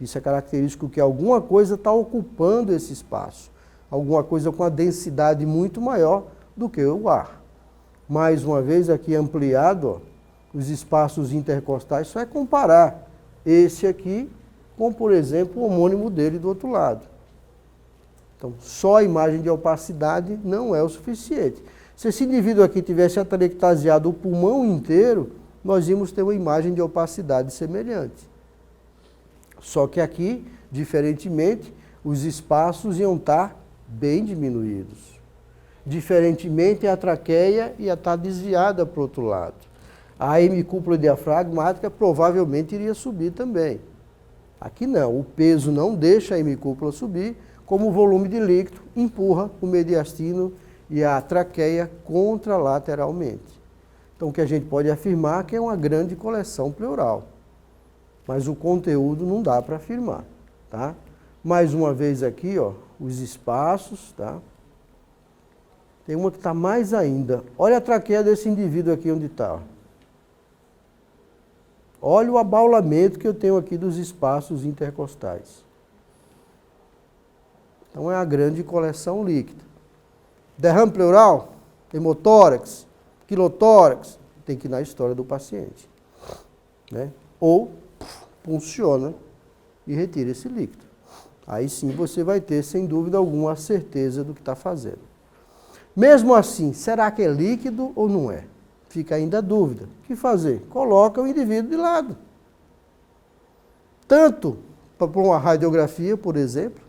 Isso é característico que alguma coisa está ocupando esse espaço. Alguma coisa com a densidade muito maior do que o ar. Mais uma vez aqui ampliado, ó, os espaços intercostais, só é comparar esse aqui com, por exemplo, o homônimo dele do outro lado. Então, só a imagem de opacidade não é o suficiente. Se esse indivíduo aqui tivesse atelectasiado o pulmão inteiro, nós íamos ter uma imagem de opacidade semelhante. Só que aqui, diferentemente, os espaços iam estar bem diminuídos. Diferentemente, a traqueia ia estar desviada para o outro lado. A hemicúpula diafragmática provavelmente iria subir também. Aqui não, o peso não deixa a hemicúpula subir, como o volume de líquido empurra o mediastino e a traqueia contralateralmente. Então, o que a gente pode afirmar é que é uma grande coleção pleural. Mas o conteúdo não dá para afirmar, tá? Mais uma vez aqui, ó, os espaços, tá? Tem uma que está mais ainda. Olha a traqueia desse indivíduo aqui onde está. Olha o abaulamento que eu tenho aqui dos espaços intercostais. Então é a grande coleção líquida. Derrame pleural, hemotórax, quilotórax, tem que ir na história do paciente, né? Ou funciona e retira esse líquido. Aí sim você vai ter, sem dúvida alguma, a certeza do que está fazendo. Mesmo assim, será que é líquido ou não é? Fica ainda a dúvida. O que fazer? Coloca o indivíduo de lado. Tanto para uma radiografia, por exemplo,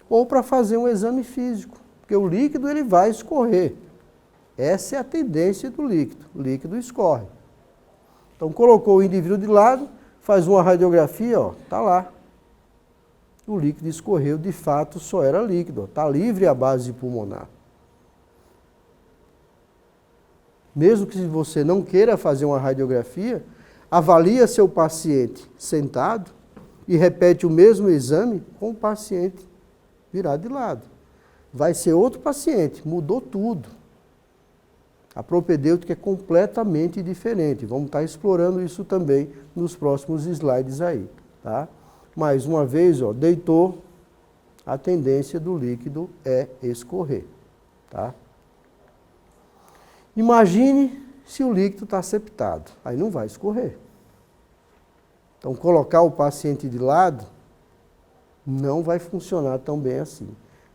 ou para fazer um exame físico. Porque o líquido ele vai escorrer. Essa é a tendência do líquido. O líquido escorre. Então colocou o indivíduo de lado, faz uma radiografia, ó, tá lá. O líquido escorreu, de fato só era líquido, está livre a base pulmonar. Mesmo que você não queira fazer uma radiografia, avalia seu paciente sentado e repete o mesmo exame com o paciente virado de lado. Vai ser outro paciente, mudou tudo. A propedêutica é completamente diferente. Vamos estar explorando isso também nos próximos slides aí, tá? Mais uma vez, ó, deitou, a tendência do líquido é escorrer, tá? Imagine se o líquido está septado, aí não vai escorrer. Então, colocar o paciente de lado não vai funcionar tão bem assim.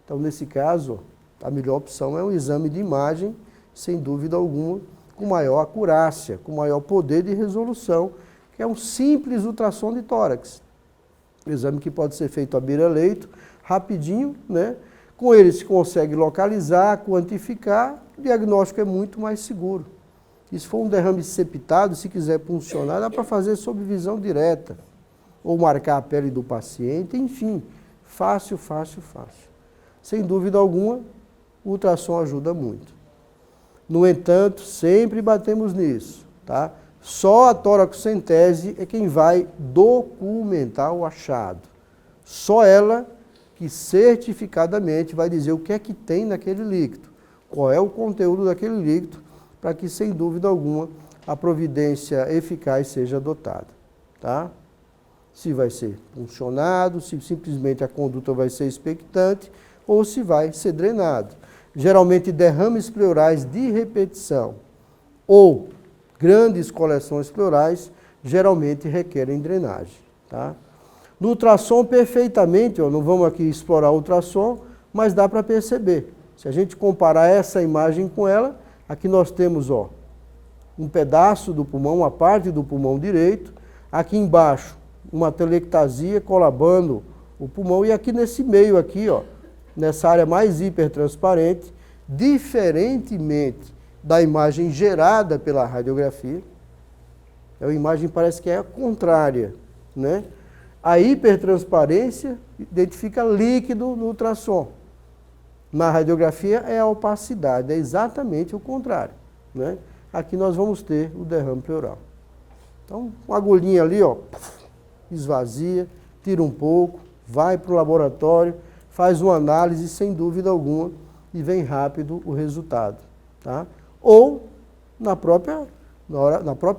Então, nesse caso, a melhor opção é um exame de imagem, sem dúvida alguma, com maior acurácia, com maior poder de resolução, que é um simples ultrassom de tórax. Exame que pode ser feito à beira-leito, rapidinho, né? Com ele se consegue localizar, quantificar, o diagnóstico é muito mais seguro. E se for um derrame septado, se quiser puncionar, dá para fazer sob visão direta, ou marcar a pele do paciente, enfim, fácil, fácil, fácil. Sem dúvida alguma, o ultrassom ajuda muito. No entanto, sempre batemos nisso, tá? Só a toracocentese é quem vai documentar o achado. Só ela que certificadamente vai dizer o que é que tem naquele líquido, qual é o conteúdo daquele líquido, para que, sem dúvida alguma, a providência eficaz seja adotada, tá? Se vai ser puncionado, se simplesmente a conduta vai ser expectante, ou se vai ser drenado. Geralmente, derrames pleurais de repetição ou grandes coleções pleurais geralmente requerem drenagem, tá? No ultrassom, perfeitamente, ó, não vamos aqui explorar o ultrassom, mas dá para perceber. Se a gente comparar essa imagem com ela, aqui nós temos, ó, um pedaço do pulmão, uma parte do pulmão direito, aqui embaixo uma telectasia colabando o pulmão e aqui nesse meio aqui, ó, nessa área mais hipertransparente, diferentemente da imagem gerada pela radiografia, a imagem parece que é a contrária, né? A hipertransparência identifica líquido no ultrassom. Na radiografia é a opacidade, é exatamente o contrário, né? Aqui nós vamos ter o derrame pleural. Então, uma agulhinha ali, ó, esvazia, tira um pouco, vai para o laboratório, faz uma análise sem dúvida alguma e vem rápido o resultado, tá? Ou na própria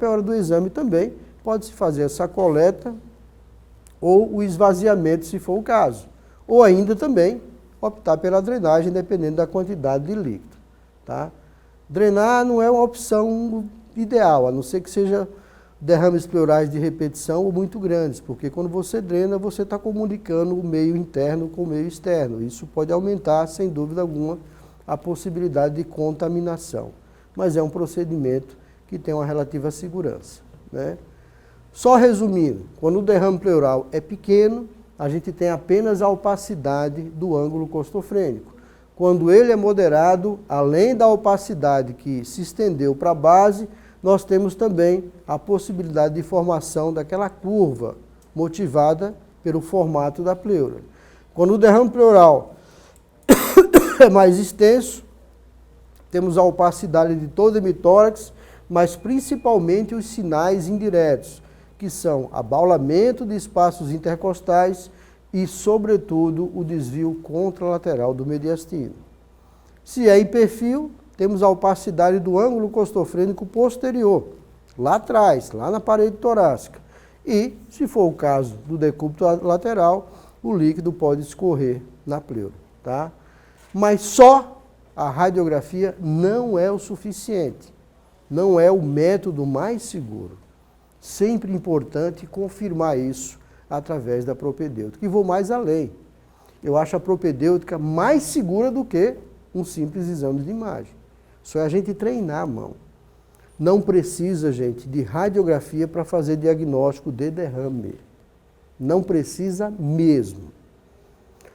hora do exame também pode-se fazer essa coleta ou o esvaziamento, se for o caso. Ou ainda também optar pela drenagem, dependendo da quantidade de líquido, tá? Drenar não é uma opção ideal, a não ser que seja derrames pleurais de repetição ou muito grandes, porque quando você drena, você está comunicando o meio interno com o meio externo. Isso pode aumentar, sem dúvida alguma, a possibilidade de contaminação. Mas é um procedimento que tem uma relativa segurança, né? Só resumindo, quando o derrame pleural é pequeno, a gente tem apenas a opacidade do ângulo costofrênico. Quando ele é moderado, além da opacidade que se estendeu para a base, nós temos também a possibilidade de formação daquela curva motivada pelo formato da pleura. Quando o derrame pleural é mais extenso, temos a opacidade de todo o hemitórax, mas principalmente os sinais indiretos, que são abaulamento de espaços intercostais e, sobretudo, o desvio contralateral do mediastino. Se é em perfil, temos a opacidade do ângulo costofrênico posterior, lá atrás, lá na parede torácica. E, se for o caso do decúbito lateral, o líquido pode escorrer na pleura, tá? Mas só a radiografia não é o suficiente, não é o método mais seguro. Sempre importante confirmar isso através da propedêutica. E vou mais além. eu acho a propedêutica mais segura do que um simples exame de imagem. Só é a gente treinar a mão. Não precisa, gente, de radiografia para fazer diagnóstico de derrame. Não precisa mesmo.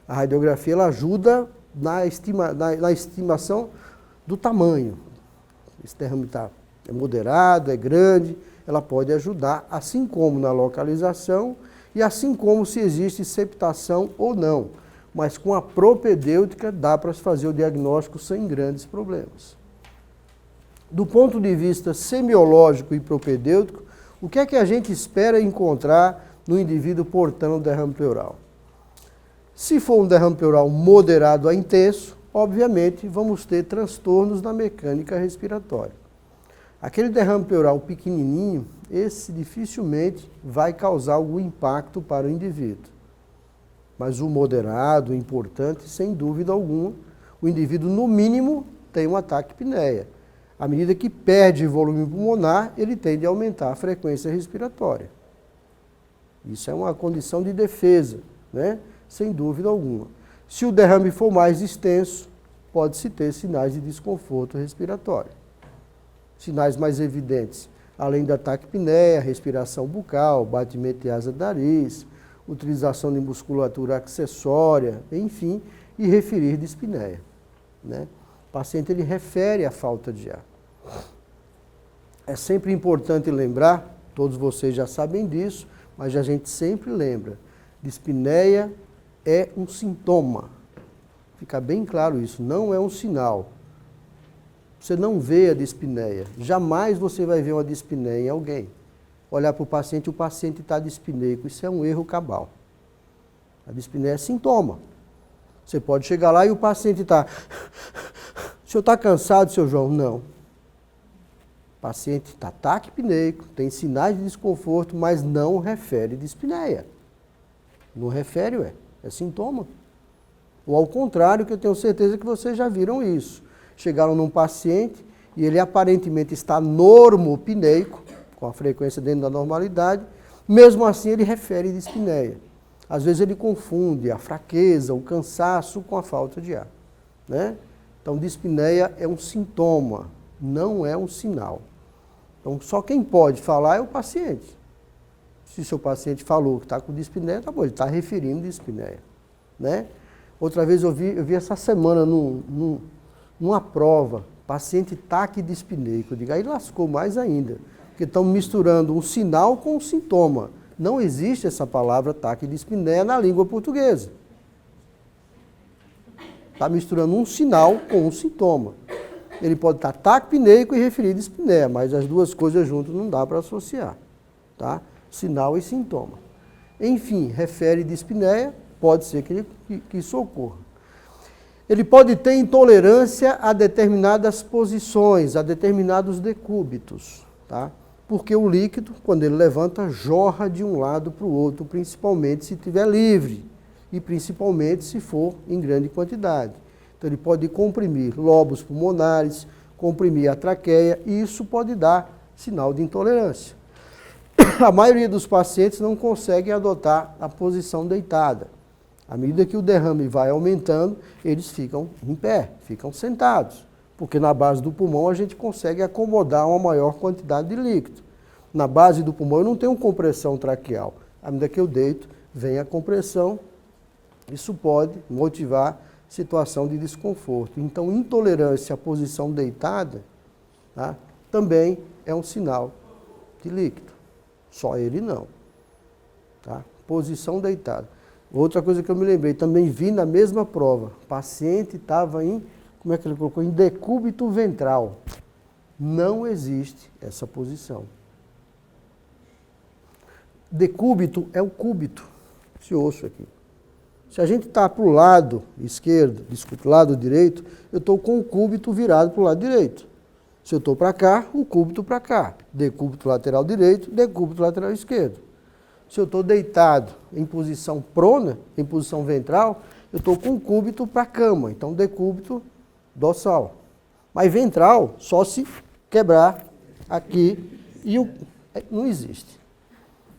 A radiografia ela ajuda na estimação do tamanho. Esse derrame é moderado, é grande, ela pode ajudar, assim como na localização e assim como se existe septação ou não. Mas com a propedêutica dá para se fazer o diagnóstico sem grandes problemas. Do ponto de vista semiológico e propedêutico, o que é que a gente espera encontrar no indivíduo portando derrame pleural? Se for um derrame pleural moderado a intenso, obviamente vamos ter transtornos na mecânica respiratória. Aquele derrame pleural pequenininho, esse dificilmente vai causar algum impacto para o indivíduo. Mas o moderado, o importante, sem dúvida alguma, o indivíduo no mínimo tem um ataque apneia. À medida que perde volume pulmonar, ele tende a aumentar a frequência respiratória. Isso é uma condição de defesa, né? Sem dúvida alguma. Se o derrame for mais extenso, pode-se ter sinais de desconforto respiratório. Sinais mais evidentes, além da taquipneia, respiração bucal, batimento de asa do nariz, utilização de musculatura acessória, enfim, e referir dispneia, né? O paciente ele refere a falta de ar. É sempre importante lembrar, todos vocês já sabem disso, mas a gente sempre lembra, dispneia é um sintoma. Fica bem claro isso, não é um sinal. Você não vê a dispneia, jamais você vai ver uma dispneia em alguém. Olhar para o paciente está dispneico, isso é um erro cabal. A dispneia é sintoma. Você pode chegar lá e o paciente está... O senhor está cansado, seu João? Não. O paciente está taquipneico, tem sinais de desconforto, mas não refere dispneia. Não refere, é sintoma. Ou ao contrário, que eu tenho certeza que vocês já viram isso. Chegaram num paciente e ele aparentemente está normopneico, com a frequência dentro da normalidade, mesmo assim ele refere dispneia. Às vezes ele confunde a fraqueza, o cansaço com a falta de ar, né? Então, dispneia é um sintoma, não é um sinal. Então, só quem pode falar é o paciente. Se seu paciente falou que está com dispneia, tá bom, ele está referindo dispneia, né? Outra vez eu vi essa semana numa prova, paciente taquidispneico. Eu digo, aí lascou mais ainda, porque estão misturando um sinal com um sintoma. Não existe essa palavra taquidispneia na língua portuguesa. Está misturando um sinal com um sintoma. Ele pode estar taquipneico e referir dispneia, mas as duas coisas juntas não dá para associar, tá? Sinal e sintoma. Enfim, refere dispneia, pode ser que isso ocorra. Ele pode ter intolerância a determinadas posições, a determinados decúbitos, tá? Porque o líquido, quando ele levanta, jorra de um lado para o outro, principalmente se estiver livre e principalmente se for em grande quantidade. Então ele pode comprimir lobos pulmonares, comprimir a traqueia e isso pode dar sinal de intolerância. A maioria dos pacientes não consegue adotar a posição deitada. À medida que o derrame vai aumentando, eles ficam em pé, ficam sentados, porque na base do pulmão a gente consegue acomodar uma maior quantidade de líquido. Na base do pulmão eu não tenho compressão traqueal. À medida que eu deito, vem a compressão, isso pode motivar situação de desconforto. Então, intolerância à posição deitada, tá, também é um sinal de líquido. Só ele não. Tá? Posição deitada. Outra coisa que eu me lembrei, também vi na mesma prova, o paciente estava em, como é que ele colocou? Em decúbito ventral. Não existe essa posição. Decúbito é o cúbito, esse osso aqui. Se a gente está para o lado esquerdo, desculpa, lado direito, eu estou com o cúbito virado para o lado direito. Se eu estou para cá, o cúbito para cá. Decúbito lateral direito, decúbito lateral esquerdo. Se eu estou deitado em posição prona, em posição ventral, eu estou com o cúbito para a cama, então decúbito dorsal. Mas ventral, só se quebrar aqui e não existe.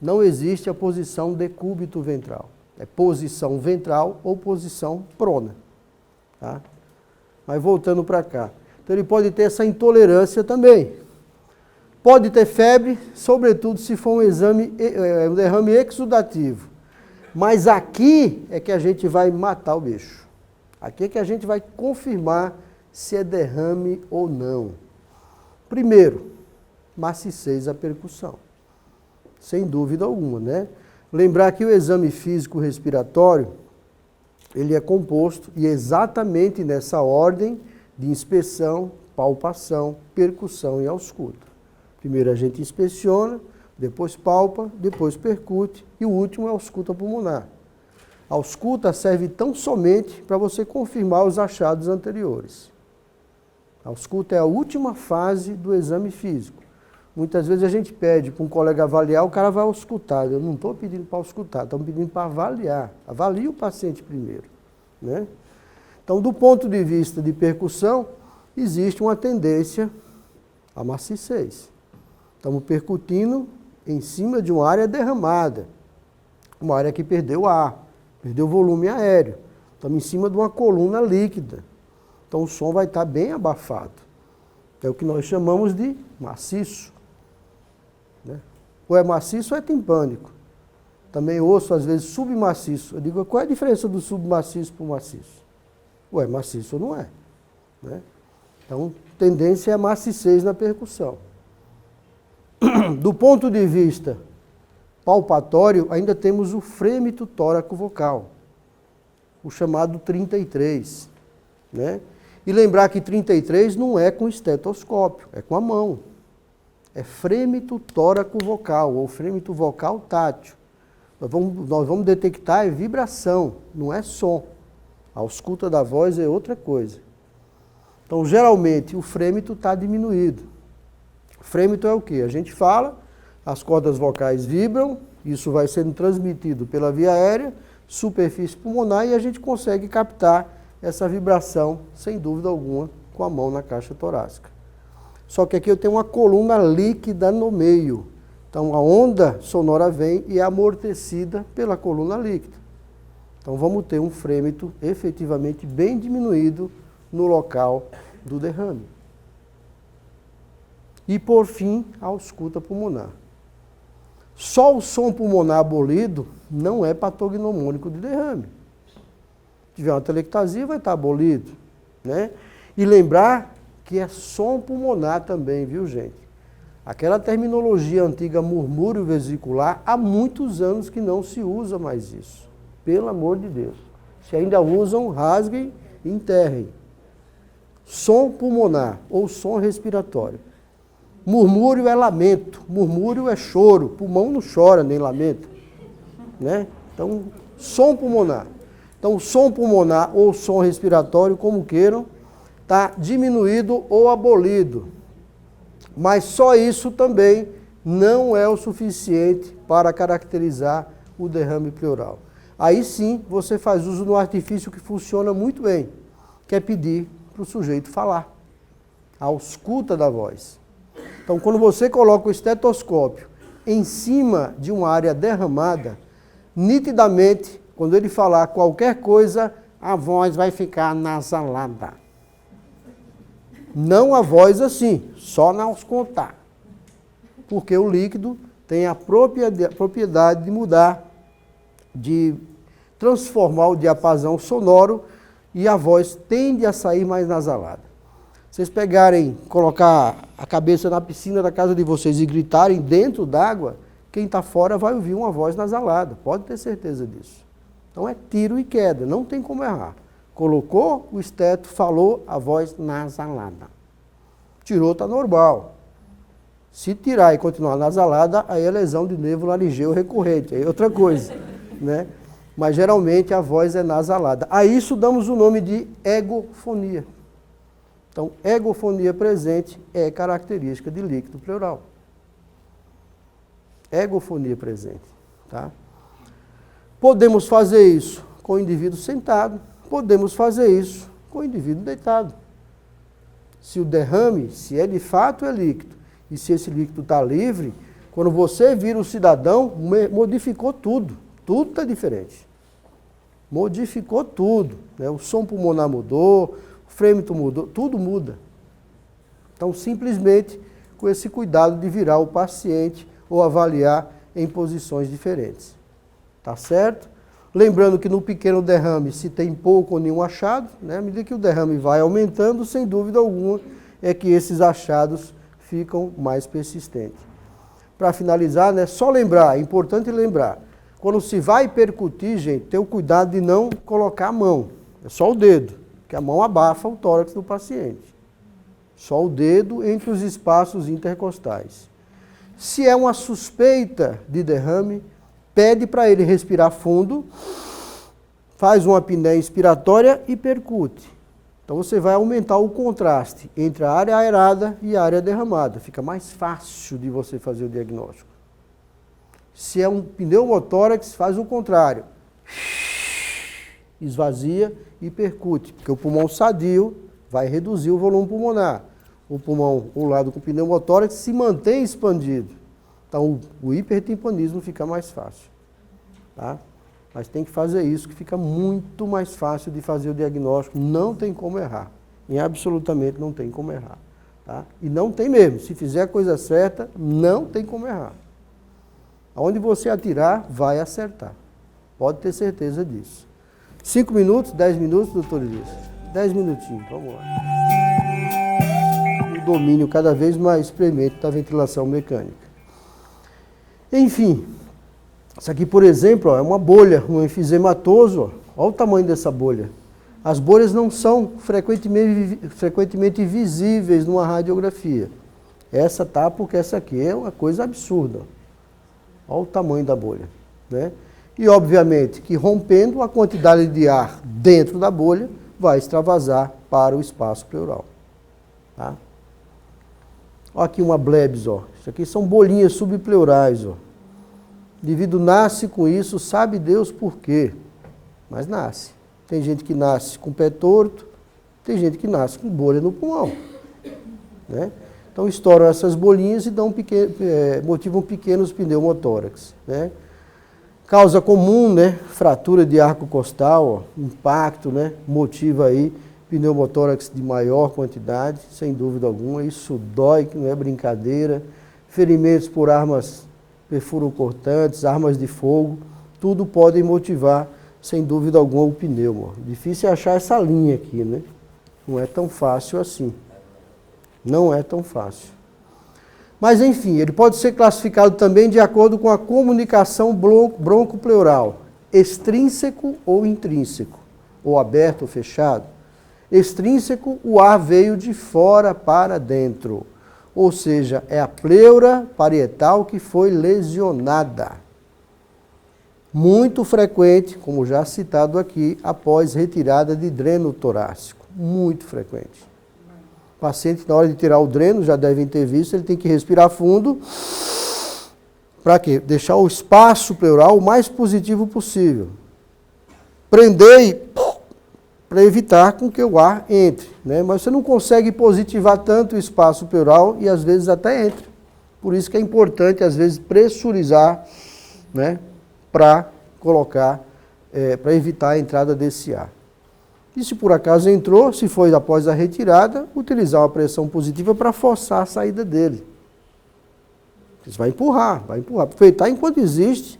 Não existe a posição decúbito ventral. É posição ventral ou posição prona. Tá? Mas voltando para cá. Então ele pode ter essa intolerância também. Pode ter febre, sobretudo se for um derrame exudativo. Mas aqui é que a gente vai matar o bicho. Aqui é que a gente vai confirmar se é derrame ou não. Primeiro, maciçez da percussão. Sem dúvida alguma, né? Lembrar que o exame físico respiratório, ele é composto e exatamente nessa ordem de inspeção, palpação, percussão e ausculta. Primeiro a gente inspeciona, depois palpa, depois percute e o último é a ausculta pulmonar. A ausculta serve tão somente para você confirmar os achados anteriores. A ausculta é a última fase do exame físico. Muitas vezes a gente pede para um colega avaliar, o cara vai auscultar. Eu não estou pedindo para auscultar, estamos pedindo para avaliar. Avalie o paciente primeiro. Né? Então, do ponto de vista de percussão, existe uma tendência à maciçez. Estamos percutindo em cima de uma área derramada, uma área que perdeu ar, perdeu volume aéreo. Estamos em cima de uma coluna líquida. Então o som vai estar bem abafado. É o que nós chamamos de maciço. Né? Ou é maciço ou é timpânico. Também ouço às vezes submaciço. Eu digo, qual é a diferença do submaciço para o maciço? Ou é maciço ou não é. Né? Então, tendência é a macicez na percussão. Do ponto de vista palpatório, ainda temos o frêmito tóraco-vocal, o chamado 33. Né? E lembrar que 33 não é com estetoscópio, é com a mão. É frêmito tóraco-vocal, ou frêmito vocal tátil. Nós vamos detectar vibração, não é som. A ausculta da voz é outra coisa. Então, geralmente, o frêmito está diminuído. Frêmito é o quê? A gente fala, as cordas vocais vibram, isso vai sendo transmitido pela via aérea, superfície pulmonar, e a gente consegue captar essa vibração, sem dúvida alguma, com a mão na caixa torácica. Só que aqui eu tenho uma coluna líquida no meio. Então a onda sonora vem e é amortecida pela coluna líquida. Então vamos ter um frêmito efetivamente bem diminuído no local do derrame. E por fim, a ausculta pulmonar. Só o som pulmonar abolido não é patognomônico de derrame. Se tiver uma telectasia, vai estar abolido. Né? E lembrar que é som pulmonar também, viu, gente? Aquela terminologia antiga murmúrio vesicular, há muitos anos que não se usa mais isso. Pelo amor de Deus. Se ainda usam, rasguem e enterrem. Som pulmonar ou som respiratório. Murmúrio é lamento, murmúrio é choro, pulmão não chora nem lamenta. Né? Então, som pulmonar. Então, o som pulmonar ou som respiratório, como queiram, está diminuído ou abolido. Mas só isso também não é o suficiente para caracterizar o derrame pleural. Aí sim, você faz uso de um artifício que funciona muito bem, que é pedir para o sujeito falar, a ausculta da voz. Então, quando você coloca o estetoscópio em cima de uma área derramada, nitidamente, quando ele falar qualquer coisa, a voz vai ficar nasalada. Não a voz assim, só na auscultar. Porque o líquido tem a propriedade de mudar, de transformar o diapasão sonoro e a voz tende a sair mais nasalada. Vocês pegarem, colocar a cabeça na piscina da casa de vocês e gritarem dentro d'água, quem está fora vai ouvir uma voz nasalada, pode ter certeza disso. Então é tiro e queda, não tem como errar. Colocou o esteto, falou a voz nasalada. Tirou, está normal. Se tirar e continuar nasalada, aí é lesão de nervo laringeu recorrente, aí é outra coisa. Né? Mas geralmente a voz é nasalada. A isso damos o nome de egofonia. Então, egofonia presente é característica de líquido pleural. Egofonia presente. Tá? Podemos fazer isso com o indivíduo sentado, podemos fazer isso com o indivíduo deitado. Se o derrame, se é de fato é líquido, e se esse líquido está livre, quando você vira o cidadão, modificou tudo. Tudo está diferente. Modificou tudo, né? O som pulmonar mudou, o frêmito mudou, tudo muda. Então, simplesmente com esse cuidado de virar o paciente ou avaliar em posições diferentes. Tá certo? Lembrando que no pequeno derrame se tem pouco ou nenhum achado, né? À medida que o derrame vai aumentando, sem dúvida alguma, é que esses achados ficam mais persistentes. Para finalizar, né, só lembrar, é importante lembrar, quando se vai percutir, gente, ter o cuidado de não colocar a mão, é só o dedo, porque a mão abafa o tórax do paciente. Só o dedo entre os espaços intercostais. Se é uma suspeita de derrame, pede para ele respirar fundo, faz uma apneia inspiratória e percute. Então você vai aumentar o contraste entre a área aerada e a área derramada. Fica mais fácil de você fazer o diagnóstico. Se é um pneumotórax, faz o contrário. Esvazia e percute, porque o pulmão sadio vai reduzir o volume pulmonar. O pulmão, o lado com pneumotórax, se mantém expandido. Então o hipertimpanismo fica mais fácil. Tá? Mas tem que fazer isso, que fica muito mais fácil de fazer o diagnóstico. Não tem como errar. E absolutamente não tem como errar. Tá? E não tem mesmo. Se fizer a coisa certa, não tem como errar. Aonde você atirar, vai acertar. Pode ter certeza disso. 5 minutos, 10 minutos, doutor Elias? 10 minutinhos, vamos lá. O domínio cada vez mais premente da ventilação mecânica. Enfim, isso aqui, por exemplo, ó, é uma bolha, um enfisematoso. Ó. Olha o tamanho dessa bolha. As bolhas não são frequentemente visíveis numa radiografia. Essa tá, porque essa aqui é uma coisa absurda. Olha o tamanho da bolha. Né? E, obviamente, que rompendo, a quantidade de ar dentro da bolha vai extravasar para o espaço pleural. Tá? Olha aqui uma blebs. Ó. Isso aqui são bolinhas subpleurais. Ó. O indivíduo nasce com isso, sabe Deus por quê, mas nasce. Tem gente que nasce com o pé torto, tem gente que nasce com bolha no pulmão. Né? Então estouram essas bolinhas e motivam pequenos pneumotórax. Né? Causa comum, né? Fratura de arco costal, ó, impacto, né? Motiva aí pneumotórax de maior quantidade, sem dúvida alguma. Isso dói, que não é brincadeira. Ferimentos por armas perfurocortantes, armas de fogo, tudo pode motivar, sem dúvida alguma, o pneumo. Difícil é achar essa linha aqui, né? Não é tão fácil assim. Não é tão fácil. Mas, enfim, ele pode ser classificado também de acordo com a comunicação broncopleural, extrínseco ou intrínseco, ou aberto ou fechado. Extrínseco, o ar veio de fora para dentro. Ou seja, é a pleura parietal que foi lesionada. Muito frequente, como já citado aqui, após retirada de dreno torácico. Muito frequente. O paciente, na hora de tirar o dreno, já devem ter visto, ele tem que respirar fundo. Para quê? Deixar o espaço pleural o mais positivo possível. Prender e para evitar com que o ar entre. Né? Mas você não consegue positivar tanto o espaço pleural e às vezes até entra. Por isso que é importante, às vezes, pressurizar, né? Para colocar, para evitar a entrada desse ar. E se por acaso entrou, se foi após a retirada, utilizar uma pressão positiva para forçar a saída dele. Você vai empurrar. Aproveitar enquanto existe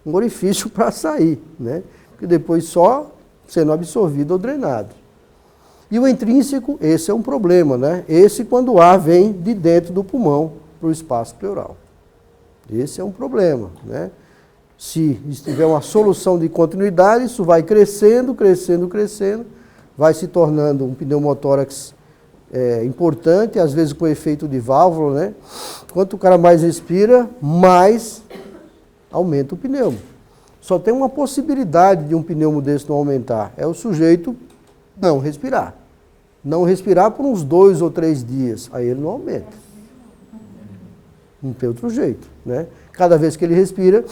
um orifício para sair. Né? Porque depois só sendo absorvido ou drenado. E o intrínseco, esse é um problema, né? Esse quando o ar vem de dentro do pulmão para o espaço pleural. Esse é um problema, né? Se tiver uma solução de continuidade, isso vai crescendo, vai se tornando um pneumotórax importante, às vezes com efeito de válvula, né? Quanto o cara mais respira, mais aumenta o pneumo. Só tem uma possibilidade de um pneumo desse não aumentar, é o sujeito não respirar. Não respirar por uns 2 ou 3 dias, aí ele não aumenta. Não tem outro jeito, né? Cada vez que ele respira,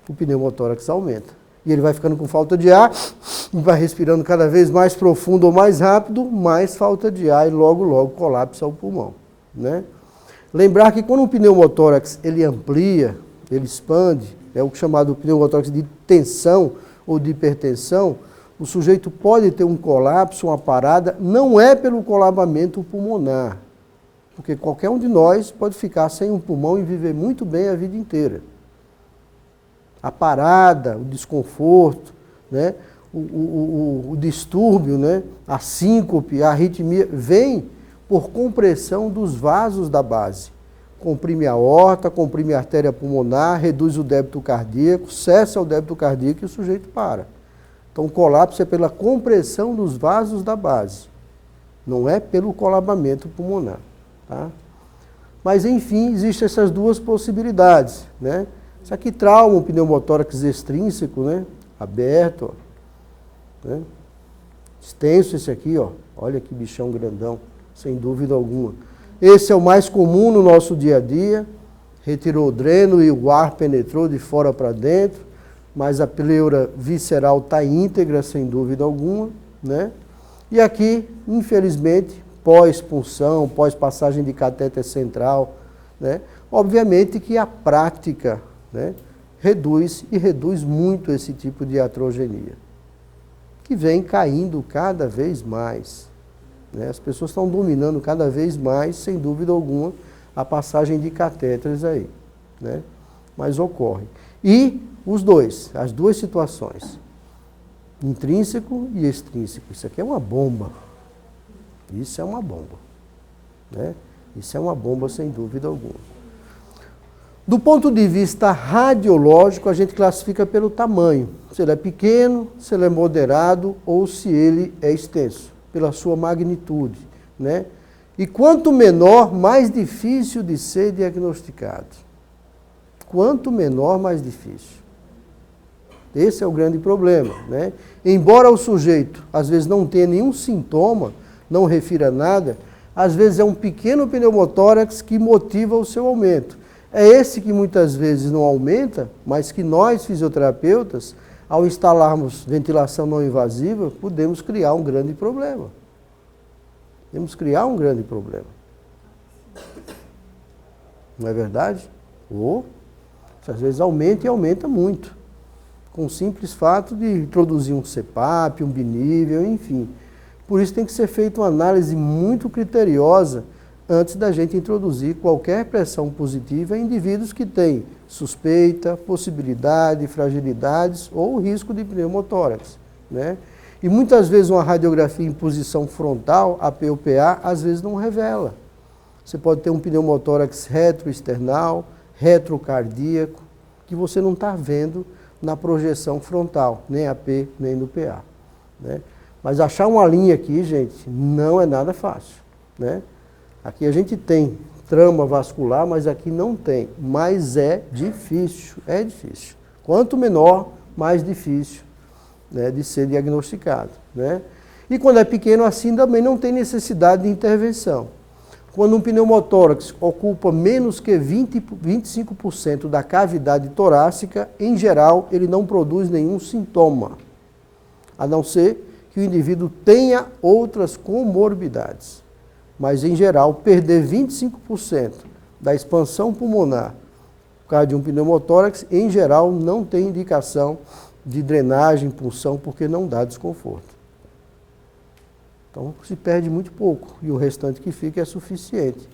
o pneumotórax aumenta. E ele vai ficando com falta de ar, vai respirando cada vez mais profundo ou mais rápido, mais falta de ar e logo colapsa o pulmão, né? Lembrar que quando o pneumotórax ele amplia, ele expande, é o chamado pneumotórax de tensão ou de hipertensão, o sujeito pode ter um colapso, uma parada, não é pelo colapsamento pulmonar, porque qualquer um de nós pode ficar sem um pulmão e viver muito bem a vida inteira. A parada, o desconforto, né? o distúrbio, né? A síncope, a arritmia, vem por compressão dos vasos da base. Comprime a aorta, comprime a artéria pulmonar, reduz o débito cardíaco, cessa o débito cardíaco e o sujeito para. Então, o colapso é pela compressão dos vasos da base, não é pelo colapsamento pulmonar. Tá? Mas, enfim, existem essas duas possibilidades. Né? Isso aqui trauma, um pneumotórax extrínseco, né? Aberto, ó, né? Extenso esse aqui, ó. Olha que bichão grandão, sem dúvida alguma. Esse é o mais comum no nosso dia a dia, retirou o dreno e o ar penetrou de fora para dentro, mas a pleura visceral está íntegra, sem dúvida alguma, né? E aqui, infelizmente, pós-punção, pós-passagem de catéter central, né? Obviamente que a prática, né, reduz muito esse tipo de iatrogenia, que vem caindo cada vez mais. Né? As pessoas estão dominando cada vez mais, sem dúvida alguma, a passagem de catéteres aí. Né? Mas ocorre. E os dois, as duas situações, intrínseco e extrínseco. Isso aqui é uma bomba. Isso é uma bomba. Né? Isso é uma bomba, sem dúvida alguma. Do ponto de vista radiológico, a gente classifica pelo tamanho. Se ele é pequeno, se ele é moderado ou se ele é extenso, pela sua magnitude. Né? E quanto menor, mais difícil de ser diagnosticado. Quanto menor, mais difícil. Esse é o grande problema. Né? Embora o sujeito, às vezes, não tenha nenhum sintoma, não refira nada, às vezes é um pequeno pneumotórax que motiva o seu aumento. É esse que muitas vezes não aumenta, mas que nós, fisioterapeutas, ao instalarmos ventilação não invasiva, podemos criar um grande problema. Podemos criar um grande problema. Não é verdade? Ou, às vezes aumenta e aumenta muito. Com o simples fato de introduzir um CPAP, um binível, enfim. Por isso tem que ser feita uma análise muito criteriosa antes da gente introduzir qualquer pressão positiva em indivíduos que têm suspeita, possibilidade, fragilidades ou risco de pneumotórax. Né? E muitas vezes uma radiografia em posição frontal, a PUPA, às vezes não revela. Você pode ter um pneumotórax retroesternal, retrocardíaco, que você não está vendo na projeção frontal, nem AP, nem no PA. Né? Mas achar uma linha aqui, gente, não é nada fácil. Né? Aqui a gente tem trama vascular, mas aqui não tem. Mas é difícil, é difícil. Quanto menor, mais difícil, né, de ser diagnosticado. Né? E quando é pequeno assim, também não tem necessidade de intervenção. Quando um pneumotórax ocupa menos que 25% da cavidade torácica, em geral, ele não produz nenhum sintoma, a não ser que o indivíduo tenha outras comorbidades. Mas, em geral, perder 25% da expansão pulmonar por causa de um pneumotórax, em geral, não tem indicação de drenagem, punção, porque não dá desconforto. Então, se perde muito pouco e o restante que fica é suficiente.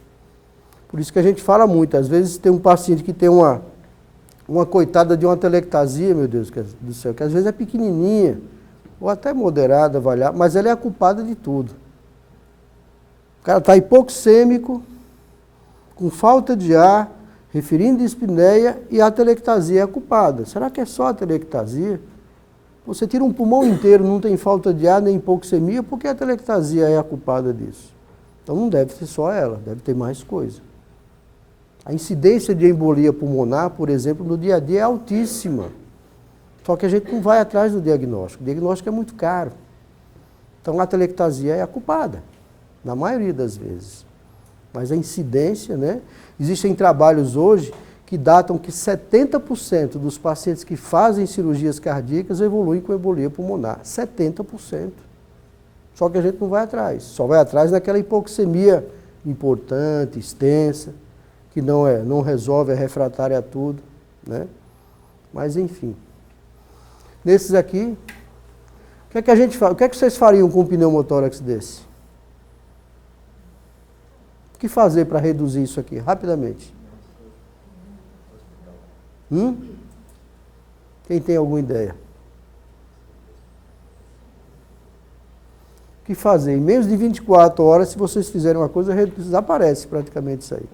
Por isso que a gente fala muito. Às vezes tem um paciente que tem uma coitada de uma telectasia, meu Deus do céu, que às vezes é pequenininha, ou até moderada, avaliar, mas ela é a culpada de tudo. O cara está hipoxêmico, com falta de ar, referindo dispneia e a telectasia é a culpada. Será que é só a telectasia? Você tira um pulmão inteiro, não tem falta de ar nem hipoxemia, por que a telectasia é a culpada disso? Então não deve ser só ela, deve ter mais coisa. A incidência de embolia pulmonar, por exemplo, no dia a dia é altíssima. Só que a gente não vai atrás do diagnóstico. O diagnóstico é muito caro. Então a telectasia é a culpada, na maioria das vezes. Mas a incidência, né? Existem trabalhos hoje que datam que 70% dos pacientes que fazem cirurgias cardíacas evoluem com embolia pulmonar. 70%. Só que a gente não vai atrás. Só vai atrás daquela hipoxemia importante, extensa, que não resolve, é refratária a tudo. Né? Mas, enfim. Nesses aqui, O que é que a gente faz? O que é que vocês fariam com um pneumotórax desse? O que fazer para reduzir isso aqui, rapidamente? Quem tem alguma ideia? O que fazer? Em menos de 24 horas, se vocês fizerem uma coisa, desaparece praticamente isso aí.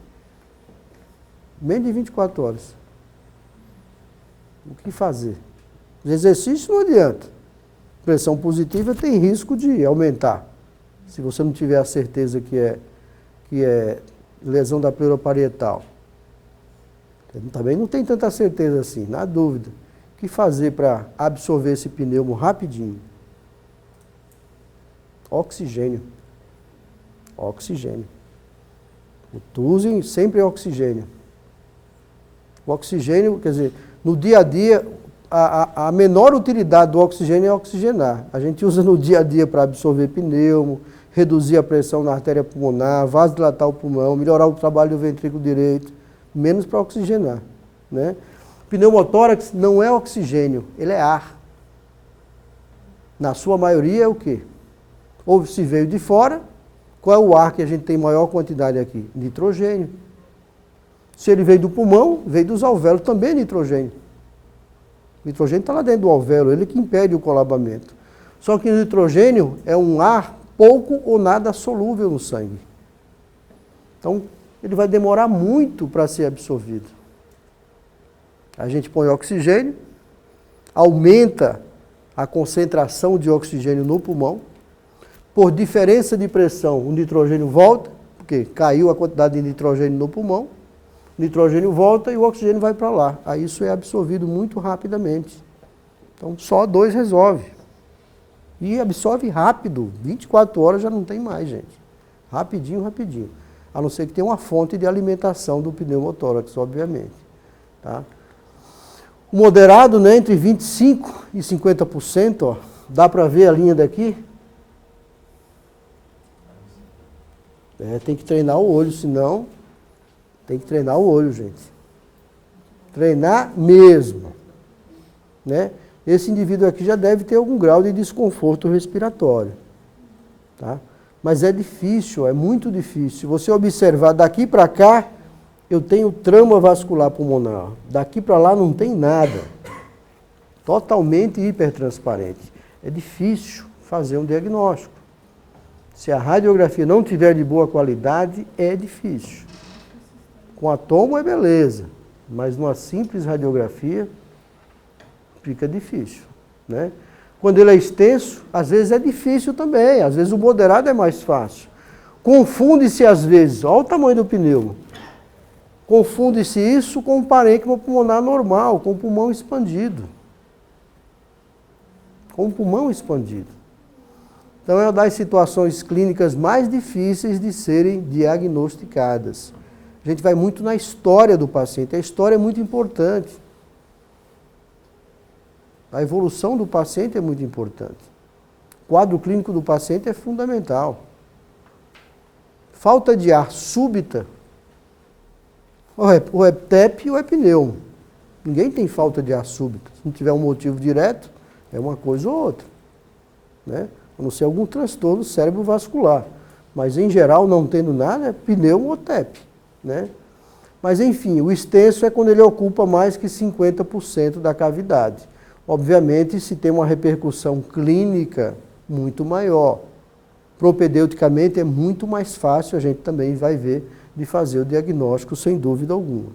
Menos de 24 horas. O que fazer? Os exercícios não adianta. Pressão positiva tem risco de aumentar. Se você não tiver a certeza que é lesão da pleura parietal. Também não tem tanta certeza assim, na dúvida. O que fazer para absorver esse pneumo rapidinho? Oxigênio. Oxigênio. O Tusen sempre é oxigênio. O oxigênio, quer dizer, no dia a dia, a menor utilidade do oxigênio é oxigenar. A gente usa no dia a dia para absorver pneumo, reduzir a pressão na artéria pulmonar, vasodilatar o pulmão, melhorar o trabalho do ventrículo direito, menos para oxigenar, né? Pneumotórax não é oxigênio, ele é ar. Na sua maioria é o quê? Ou se veio de fora, qual é o ar que a gente tem maior quantidade aqui? Nitrogênio. Se ele veio do pulmão, veio dos alvéolos, também é nitrogênio. O nitrogênio está lá dentro do alvéolo, ele que impede o colabamento. Só que o nitrogênio é um ar pouco ou nada solúvel no sangue. Então, ele vai demorar muito para ser absorvido. A gente põe oxigênio, aumenta a concentração de oxigênio no pulmão. Por diferença de pressão, o nitrogênio volta, porque caiu a quantidade de nitrogênio no pulmão. O nitrogênio volta e o oxigênio vai para lá. Aí isso é absorvido muito rapidamente. Então, só 2 resolve. E absorve rápido. 24 horas já não tem mais, gente. Rapidinho, rapidinho. A não ser que tenha uma fonte de alimentação do pneumotórax, obviamente. Tá? O moderado, né, entre 25% e 50%, ó, dá para ver a linha daqui? Tem que treinar o olho, senão tem que treinar o olho, gente. Treinar mesmo. Né? Esse indivíduo aqui já deve ter algum grau de desconforto respiratório. Tá? Mas é difícil, é muito difícil. Se você observar daqui para cá, eu tenho trama vascular pulmonar. Daqui para lá não tem nada. Totalmente hipertransparente. É difícil fazer um diagnóstico. Se a radiografia não tiver de boa qualidade, é difícil. Com a tomo é beleza, mas numa simples radiografia fica difícil, né? Quando ele é extenso, às vezes é difícil também, às vezes o moderado é mais fácil. Confunde-se às vezes, olha o tamanho do pneumo. Confunde-se isso com um parênquima pulmonar normal, com o pulmão expandido. Com o pulmão expandido. Então, é uma das situações clínicas mais difíceis de serem diagnosticadas. A gente vai muito na história do paciente. A história é muito importante. A evolução do paciente é muito importante. O quadro clínico do paciente é fundamental. Falta de ar súbita, ou é TEP ou é pneumo. Ninguém tem falta de ar súbita. Se não tiver um motivo direto, é uma coisa ou outra, né? A não ser algum transtorno cerebrovascular. Mas, em geral, não tendo nada, é pneumo ou TEP, né? Mas, enfim, o extenso é quando ele ocupa mais que 50% da cavidade. Obviamente, se tem uma repercussão clínica muito maior. Propedeuticamente, é muito mais fácil, a gente também vai ver, de fazer o diagnóstico, sem dúvida alguma.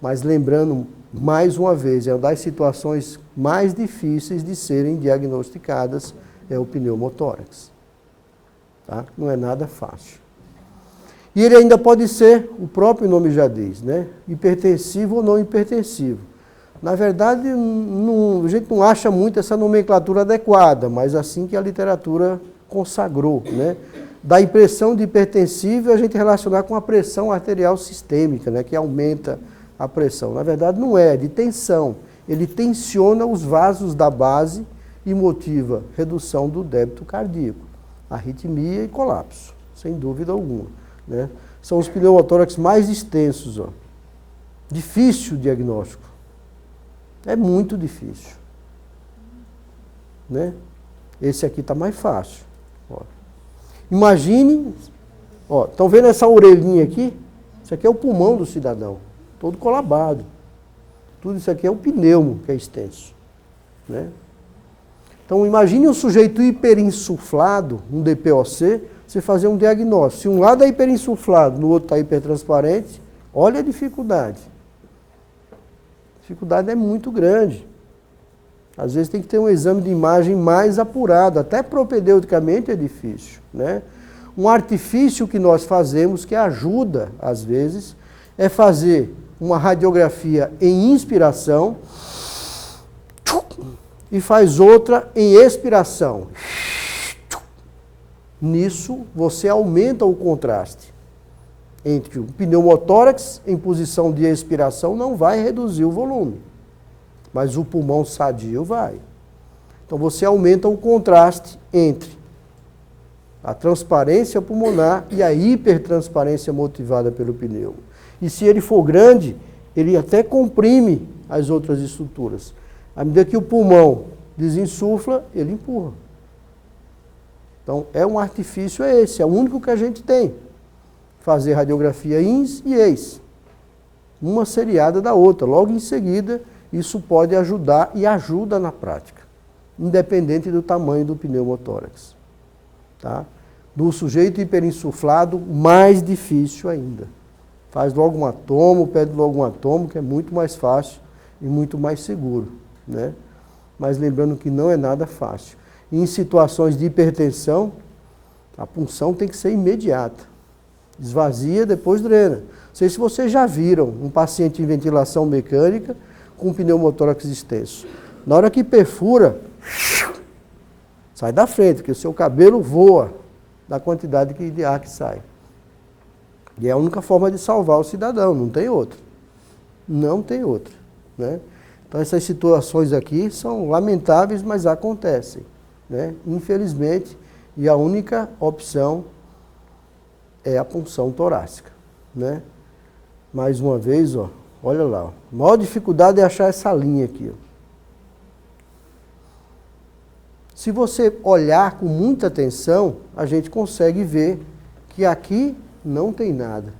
Mas, lembrando, mais uma vez, é uma das situações mais difíceis de serem diagnosticadas, é o pneumotórax. Tá? Não é nada fácil. E ele ainda pode ser, o próprio nome já diz, né? Hipertensivo ou não hipertensivo. Na verdade, a gente não acha muito essa nomenclatura adequada, mas assim que a literatura consagrou, né? Dá a impressão de hipertensivo a gente relacionar com a pressão arterial sistêmica, né? Que aumenta a pressão. Na verdade, não é de tensão. Ele tensiona os vasos da base e motiva redução do débito cardíaco, arritmia e colapso, sem dúvida alguma, né? São os pneumotórax mais extensos, ó. Difícil o diagnóstico. É muito difícil, né? Esse aqui está mais fácil. Ó. Imagine, estão vendo essa orelhinha aqui? Isso aqui é o pulmão do cidadão, todo colabado. Tudo isso aqui é o pneumo, que é extenso. Né? Então, imagine um sujeito hiperinsuflado, um DPOC, você fazer um diagnóstico. Se um lado é hiperinsuflado, no outro está hipertransparente, olha a dificuldade. A dificuldade é muito grande. Às vezes tem que ter um exame de imagem mais apurado, até propedeuticamente é difícil. Né? Um artifício que nós fazemos, que ajuda, às vezes, é fazer uma radiografia em inspiração e faz outra em expiração. Nisso, você aumenta o contraste entre o pneumotórax em posição de expiração, não vai reduzir o volume, mas o pulmão sadio vai. Então, você aumenta o contraste entre a transparência pulmonar e a hipertransparência motivada pelo pneumo. E se ele for grande, ele até comprime as outras estruturas. À medida que o pulmão desinsufla, ele empurra. Então, um artifício esse, é o único que a gente tem. Fazer radiografia ins e ex. Uma seriada da outra. Logo em seguida, isso pode ajudar e ajuda na prática, independente do tamanho do pneumotórax. Tá? Do sujeito hiperinsuflado, mais difícil ainda. Faz logo um atomo, pede logo um atomo, que é muito mais fácil e muito mais seguro. Né? Mas lembrando que não é nada fácil. Em situações de hipertensão, a punção tem que ser imediata. Esvazia, depois drena. Não sei se vocês já viram um paciente em ventilação mecânica com pneumotórax extenso. Na hora que perfura, sai da frente, porque o seu cabelo voa da quantidade de ar que sai. E é a única forma de salvar o cidadão, não tem outra. Não tem outra. Né? Então essas situações aqui são lamentáveis, mas acontecem. Né? Infelizmente, e a única opção é a punção torácica. Né? Mais uma vez, olha lá. A maior dificuldade é achar essa linha aqui. Se você olhar com muita atenção, a gente consegue ver que aqui não tem nada.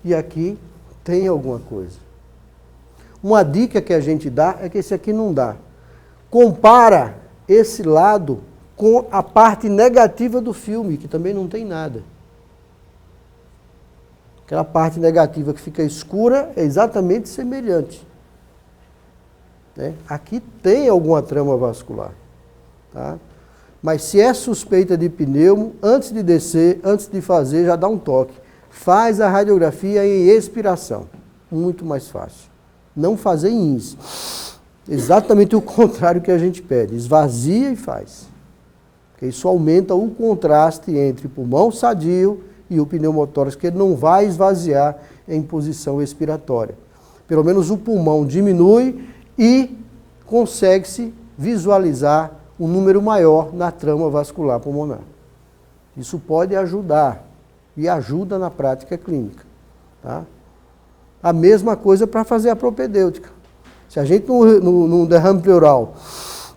E aqui tem alguma coisa. Uma dica que a gente dá é que esse aqui não dá. Compara esse lado com a parte negativa do filme, que também não tem nada. Aquela parte negativa que fica escura é exatamente semelhante. Né? Aqui tem alguma trama vascular. Tá? Mas se é suspeita de pneumo, antes de descer, antes de fazer, já dá um toque. Faz a radiografia em expiração. Muito mais fácil. Não fazer em ins. Exatamente o contrário que a gente pede. Esvazia e faz. Porque isso aumenta o contraste entre o pulmão sadio e o pneumotórax, que ele não vai esvaziar em posição expiratória. Pelo menos o pulmão diminui e consegue-se visualizar um número maior na trama vascular pulmonar. Isso pode ajudar e ajuda na prática clínica. Tá? A mesma coisa para fazer a propedêutica. Se a gente no derrame pleural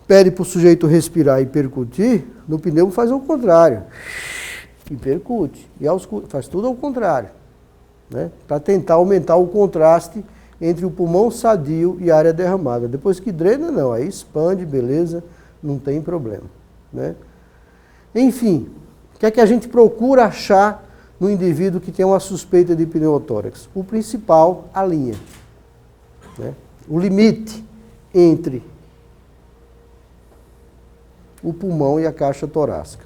pede para o sujeito respirar e percutir, no pneumo faz o contrário. E percute. E faz tudo ao contrário. Né? Para tentar aumentar o contraste entre o pulmão sadio e a área derramada. Depois que drena, não. Aí expande, beleza, não tem problema. Né? Enfim, o que é que a gente procura achar no indivíduo que tem uma suspeita de pneumotórax? O principal, a linha. Né? O limite entre o pulmão e a caixa torácica.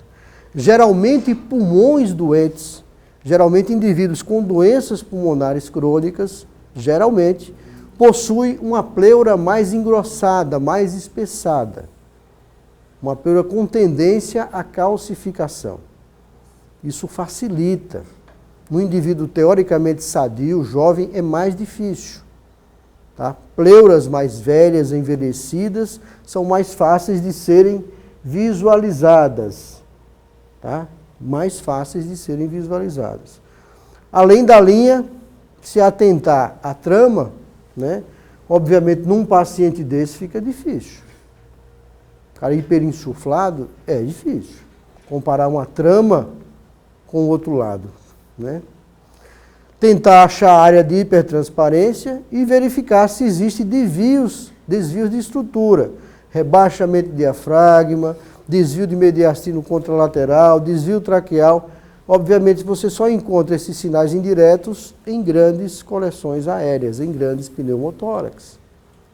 Geralmente pulmões doentes, geralmente indivíduos com doenças pulmonares crônicas, geralmente possuem uma pleura mais engrossada, mais espessada. Uma pleura com tendência à calcificação. Isso facilita. No indivíduo teoricamente sadio, jovem, é mais difícil. Tá? Pleuras mais velhas, envelhecidas, são mais fáceis de serem visualizadas. Tá? Mais fáceis de serem visualizadas. Além da linha, se atentar à trama, né? Obviamente num paciente desse fica difícil. cara hiperinsuflado, é difícil. Comparar uma trama com o outro lado, né? Tentar achar a área de hipertransparência e verificar se existe desvios de estrutura, rebaixamento de diafragma, desvio de mediastino contralateral, desvio traqueal. Obviamente você só encontra esses sinais indiretos em grandes coleções aéreas, em grandes pneumotórax.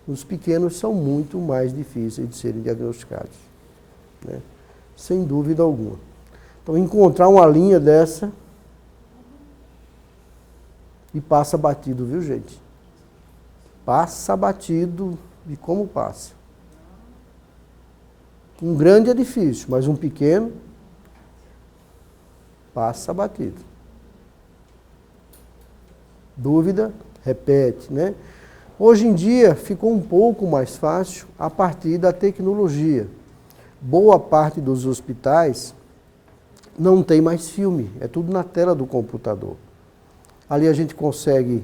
Os pequenos são muito mais difíceis de serem diagnosticados, né? Sem dúvida alguma. Então encontrar uma linha dessa e passa batido, viu, gente? Passa batido e como passa. Um grande é difícil, mas um pequeno passa batido. Dúvida? Repete, né? Hoje em dia ficou um pouco mais fácil a partir da tecnologia. Boa parte dos hospitais não tem mais filme, é tudo na tela do computador. Ali a gente consegue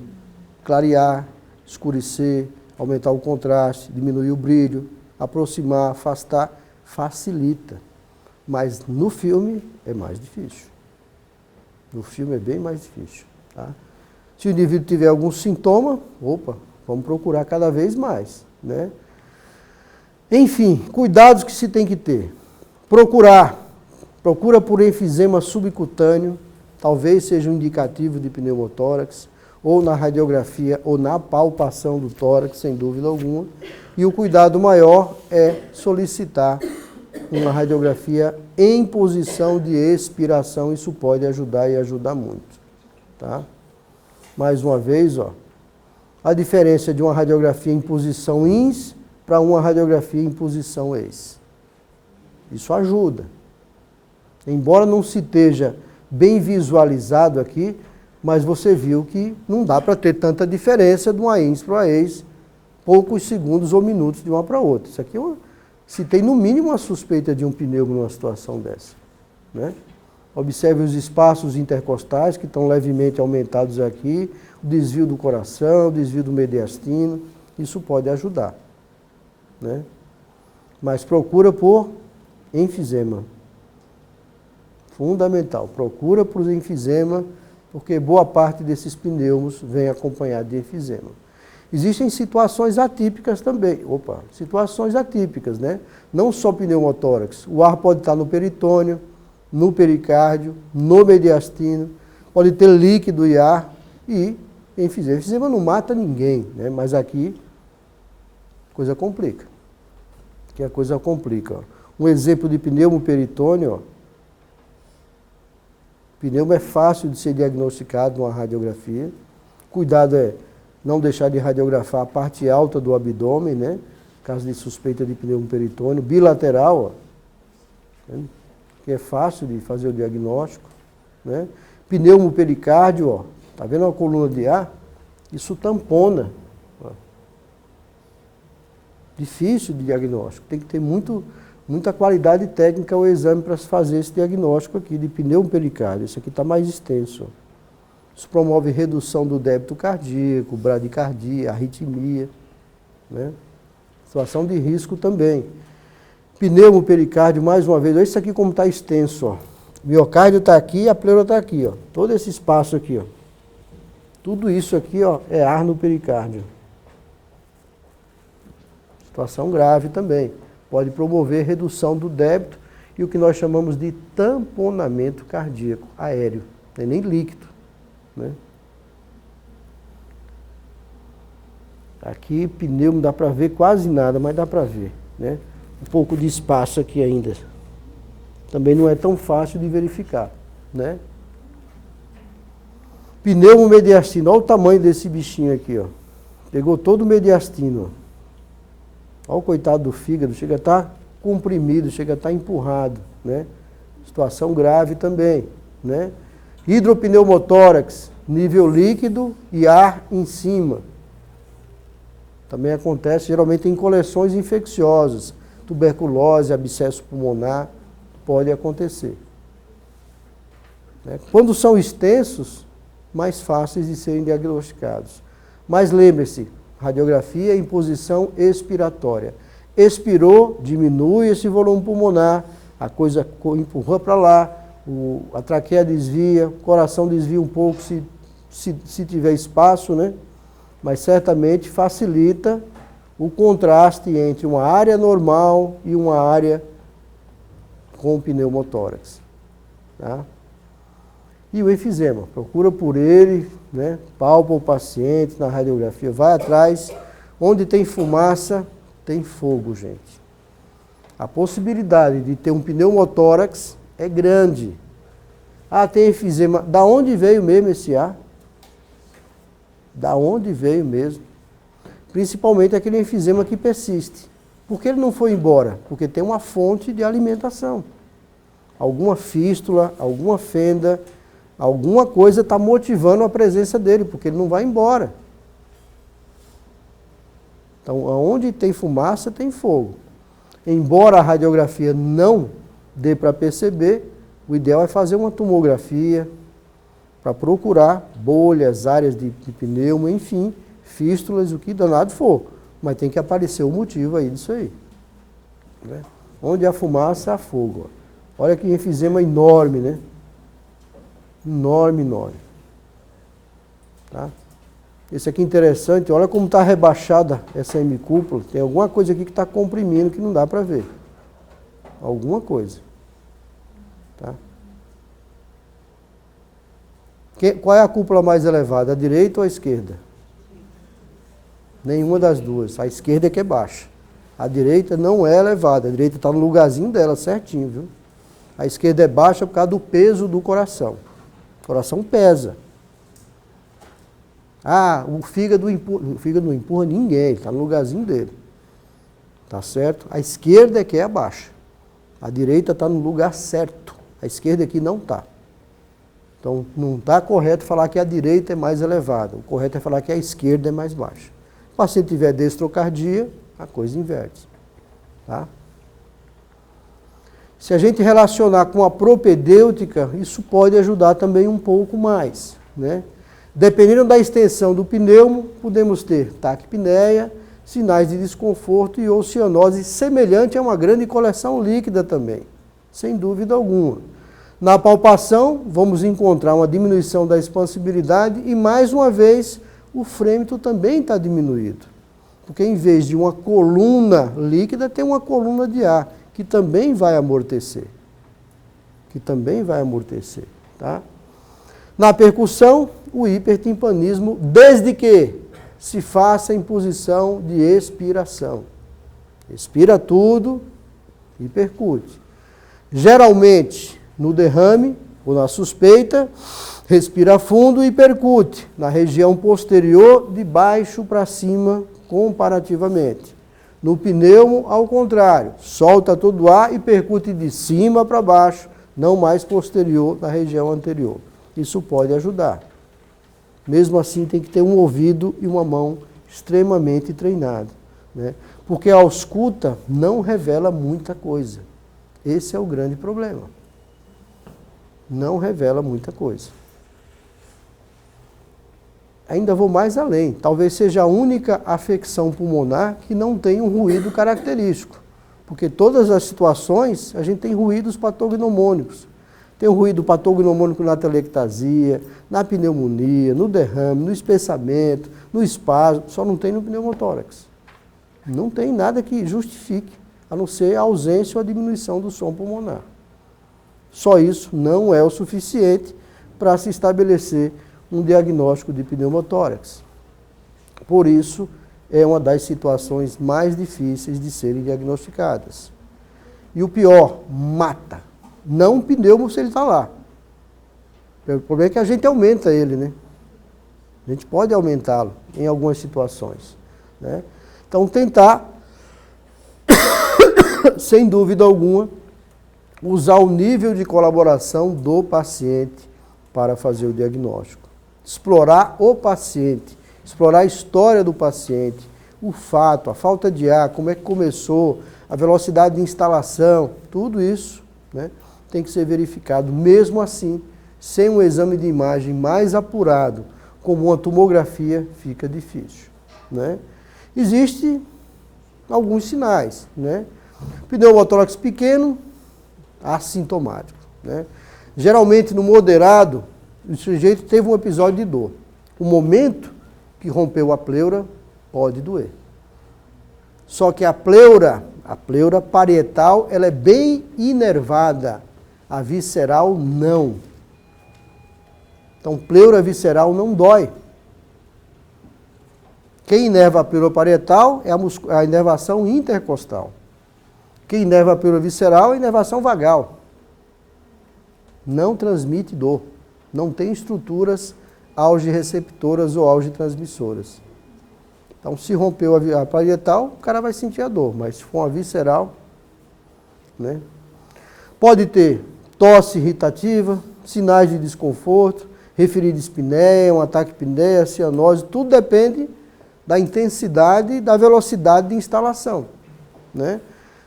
clarear, escurecer, aumentar o contraste, diminuir o brilho, aproximar, afastar, facilita. Mas no filme é mais difícil. No filme é bem mais difícil, tá? Se o indivíduo tiver algum sintoma, vamos procurar cada vez mais, né? Enfim, cuidados que se tem que ter. Procura por enfisema subcutâneo, talvez seja um indicativo de pneumotórax, ou na radiografia ou na palpação do tórax, sem dúvida alguma. E o cuidado maior é solicitar uma radiografia em posição de expiração, isso pode ajudar e ajudar muito, tá? Mais uma vez, a diferença de uma radiografia em posição ins para uma radiografia em posição ex. Isso ajuda. Embora não se esteja bem visualizado aqui, mas você viu que não dá para ter tanta diferença de uma ins para uma ex, poucos segundos ou minutos de uma para outra. Isso aqui se tem no mínimo uma suspeita de um pneumo numa situação dessa, né? Observe os espaços intercostais que estão levemente aumentados aqui, o desvio do coração, o desvio do mediastino, isso pode ajudar, né? Mas procura por enfisema. Fundamental, procura por enfisema, porque boa parte desses pneumos vem acompanhado de enfisema. Existem situações atípicas também, situações atípicas, né? Não só pneumotórax, o ar pode estar no peritônio, no pericárdio, no mediastino, pode ter líquido e ar e enfisema. Enfisema não mata ninguém, né? Mas aqui a coisa complica. Um exemplo de pneumo peritônio, pneumo é fácil de ser diagnosticado numa radiografia. Cuidado é não deixar de radiografar a parte alta do abdômen, né? Caso de suspeita de pneumo peritônio, bilateral, que é fácil de fazer o diagnóstico, né? Pneumo pericárdio, tá vendo a coluna de ar? Isso tampona. Difícil de diagnóstico, tem que ter muita qualidade técnica o exame para se fazer esse diagnóstico aqui de pneumo pericárdio. Esse aqui está mais extenso. Isso promove redução do débito cardíaco, bradicardia, arritmia, né? Situação de risco também. Pneumo pericárdio, mais uma vez, olha isso aqui como está extenso, O miocárdio está aqui, a pleura está aqui, Todo esse espaço aqui, Tudo isso aqui, é ar no pericárdio. Situação grave também. Pode promover redução do débito e o que nós chamamos de tamponamento cardíaco aéreo. Não é nem líquido, né? Aqui, pneumo, dá para ver quase nada, mas dá para ver, né? Um pouco de espaço aqui ainda. Também não é tão fácil de verificar, né? Pneumo mediastino, olha o tamanho desse bichinho aqui, Pegou todo o mediastino, Olha o coitado do fígado, chega a estar comprimido, chega a estar empurrado, né? Situação grave também, né? Hidropneumotórax, nível líquido e ar em cima. Também acontece geralmente em coleções infecciosas, tuberculose, abscesso pulmonar, pode acontecer. Né? Quando são extensos, mais fáceis de serem diagnosticados. Mas lembre-se, radiografia em posição expiratória. expirou, diminui esse volume pulmonar, a coisa empurra para lá, a traqueia desvia, o coração desvia um pouco se tiver espaço, né? Mas certamente facilita o contraste entre uma área normal e uma área com pneumotórax. Tá? E o enfisema, procura por ele, né? Palpa o paciente na radiografia, vai atrás. Onde tem fumaça, tem fogo, gente. A possibilidade de ter um pneumotórax é grande. Ah, tem enfisema. Da onde veio mesmo esse ar? Da onde veio mesmo? Principalmente aquele enfisema que persiste. Por que ele não foi embora? Porque tem uma fonte de alimentação. Alguma fístula, alguma fenda, alguma coisa está motivando a presença dele, porque ele não vai embora. Então, onde tem fumaça, tem fogo. Embora a radiografia não dê para perceber, o ideal é fazer uma tomografia para procurar bolhas, áreas de pneumo, enfim, fístulas, o que danado for. Mas tem que aparecer o motivo aí disso aí. Né? Onde há fumaça, há fogo. Olha que enfisema enorme, né? Enorme, enorme. Tá? Esse aqui é interessante, olha como está rebaixada essa hemicúpula. Tem alguma coisa aqui que está comprimindo que não dá para ver. Alguma coisa. Tá? Qual é a cúpula mais elevada, a direita ou a esquerda? Nenhuma das duas. A esquerda é que é baixa. A direita não é elevada. A direita está no lugarzinho dela, certinho, viu? A esquerda é baixa por causa do peso do coração. O coração pesa. Ah, o fígado não empurra ninguém, está no lugarzinho dele. Tá certo? A esquerda é que é a baixa. A direita está no lugar certo. A esquerda aqui não está. Então, não está correto falar que a direita é mais elevada. O correto é falar que a esquerda é mais baixa. Se o paciente tiver destrocardia, a coisa inverte. Tá? Se a gente relacionar com a propedêutica, isso pode ajudar também um pouco mais, né? Dependendo da extensão do pneumo, podemos ter taquipneia, sinais de desconforto e ou cianose semelhante a uma grande coleção líquida também, sem dúvida alguma. Na palpação, vamos encontrar uma diminuição da expansibilidade e, mais uma vez, o frêmito também está diminuído. Porque em vez de uma coluna líquida, tem uma coluna de ar, que também vai amortecer. Tá? Na percussão, o hipertimpanismo, desde que se faça em posição de expiração. Expira tudo e percute. Geralmente, no derrame ou na suspeita, respira fundo e percute na região posterior, de baixo para cima, comparativamente. No pneumo, ao contrário, solta todo o ar e percute de cima para baixo, não mais posterior na região anterior. Isso pode ajudar. Mesmo assim, tem que ter um ouvido e uma mão extremamente treinados, né? Porque a ausculta não revela muita coisa. Esse é o grande problema. Não revela muita coisa. Ainda vou mais além. Talvez seja a única afecção pulmonar que não tem um ruído característico. Porque todas as situações, a gente tem ruídos patognomônicos. Tem o ruído patognomônico na telectasia, na pneumonia, no derrame, no espessamento, no espasmo, só não tem no pneumotórax. Não tem nada que justifique, a não ser a ausência ou a diminuição do som pulmonar. Só isso não é o suficiente para se estabelecer um diagnóstico de pneumotórax. Por isso, é uma das situações mais difíceis de serem diagnosticadas. E o pior, mata. Não o pneumo se ele está lá. O problema é que a gente aumenta ele, né? A gente pode aumentá-lo em algumas situações, né? Então, tentar, sem dúvida alguma, usar o nível de colaboração do paciente para fazer o diagnóstico. Explorar o paciente, explorar a história do paciente, o fato, a falta de ar, como é que começou, a velocidade de instalação, tudo isso, né, tem que ser verificado. Mesmo assim, sem um exame de imagem mais apurado, como uma tomografia, fica difícil, né? Existe alguns sinais, né? Pneumotórax pequeno, assintomático, né? Geralmente no moderado, o sujeito teve um episódio de dor. O momento que rompeu a pleura pode doer. Só que a pleura parietal, ela é bem inervada. A visceral não. Então, pleura visceral não dói. Quem inerva a pleura parietal é a inervação intercostal. Quem inerva a pleura visceral é a inervação vagal. Não transmite dor. Não tem estruturas alge-receptoras ou alge-transmissoras. Então, se rompeu a parietal, o cara vai sentir a dor, mas se for uma visceral, né? Pode ter tosse irritativa, sinais de desconforto, referida espinéia, um ataque de apneia, cianose, tudo depende da intensidade e da velocidade de instalação, né?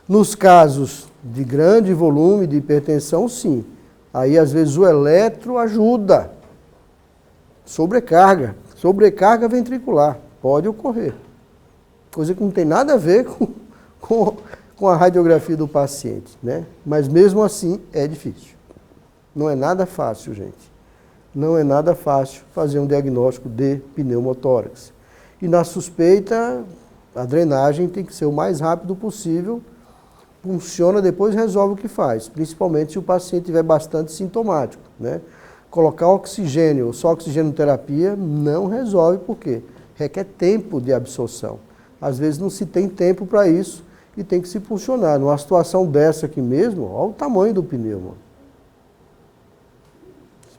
Nos casos de grande volume de hipertensão, sim. Aí, às vezes, o eletro ajuda. Sobrecarga ventricular. Pode ocorrer. Coisa que não tem nada a ver com a radiografia do paciente, né? Mas mesmo assim é difícil. Não é nada fácil, gente. Não é nada fácil fazer um diagnóstico de pneumotórax. E na suspeita, a drenagem tem que ser o mais rápido possível. Funciona, depois resolve o que faz. Principalmente se o paciente estiver bastante sintomático, né? Colocar oxigênio ou só oxigenoterapia não resolve, por quê? Requer tempo de absorção. Às vezes não se tem tempo para isso e tem que se funcionar. Numa situação dessa aqui mesmo, olha o tamanho do pneu.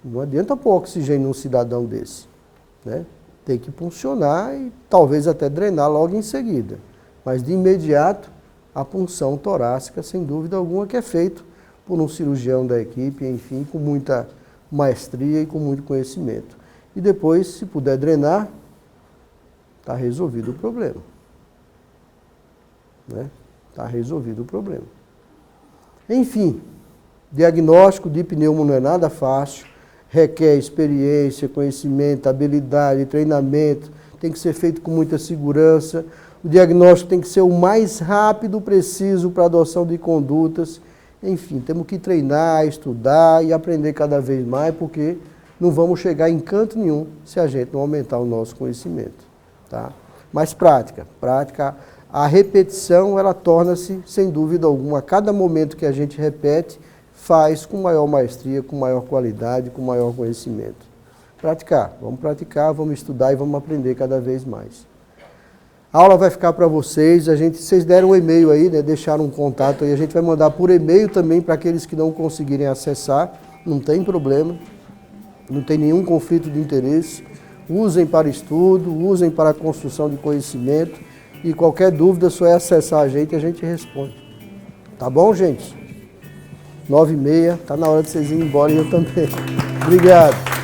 Não adianta pôr oxigênio num cidadão desse, né? Tem que funcionar e talvez até drenar logo em seguida. Mas de imediato, a punção torácica, sem dúvida alguma, que é feito por um cirurgião da equipe, enfim, com muita maestria e com muito conhecimento. E depois, se puder drenar, está resolvido o problema. Né? Está resolvido o problema. Enfim, diagnóstico de pneumo não é nada fácil, requer experiência, conhecimento, habilidade, treinamento, tem que ser feito com muita segurança. O diagnóstico tem que ser o mais rápido, preciso para a adoção de condutas. Enfim, temos que treinar, estudar e aprender cada vez mais, porque não vamos chegar em canto nenhum se a gente não aumentar o nosso conhecimento. Tá? Mas prática, a repetição, ela torna-se, sem dúvida alguma, a cada momento que a gente repete, faz com maior maestria, com maior qualidade, com maior conhecimento. Praticar, vamos estudar e vamos aprender cada vez mais. A aula vai ficar para vocês, vocês deram um e-mail aí, né, deixaram um contato aí, a gente vai mandar por e-mail também para aqueles que não conseguirem acessar, não tem problema, não tem nenhum conflito de interesse. Usem para estudo, usem para a construção de conhecimento e qualquer dúvida, só é acessar a gente responde. Tá bom, gente? 9h30, tá na hora de vocês irem embora e eu também. Obrigado.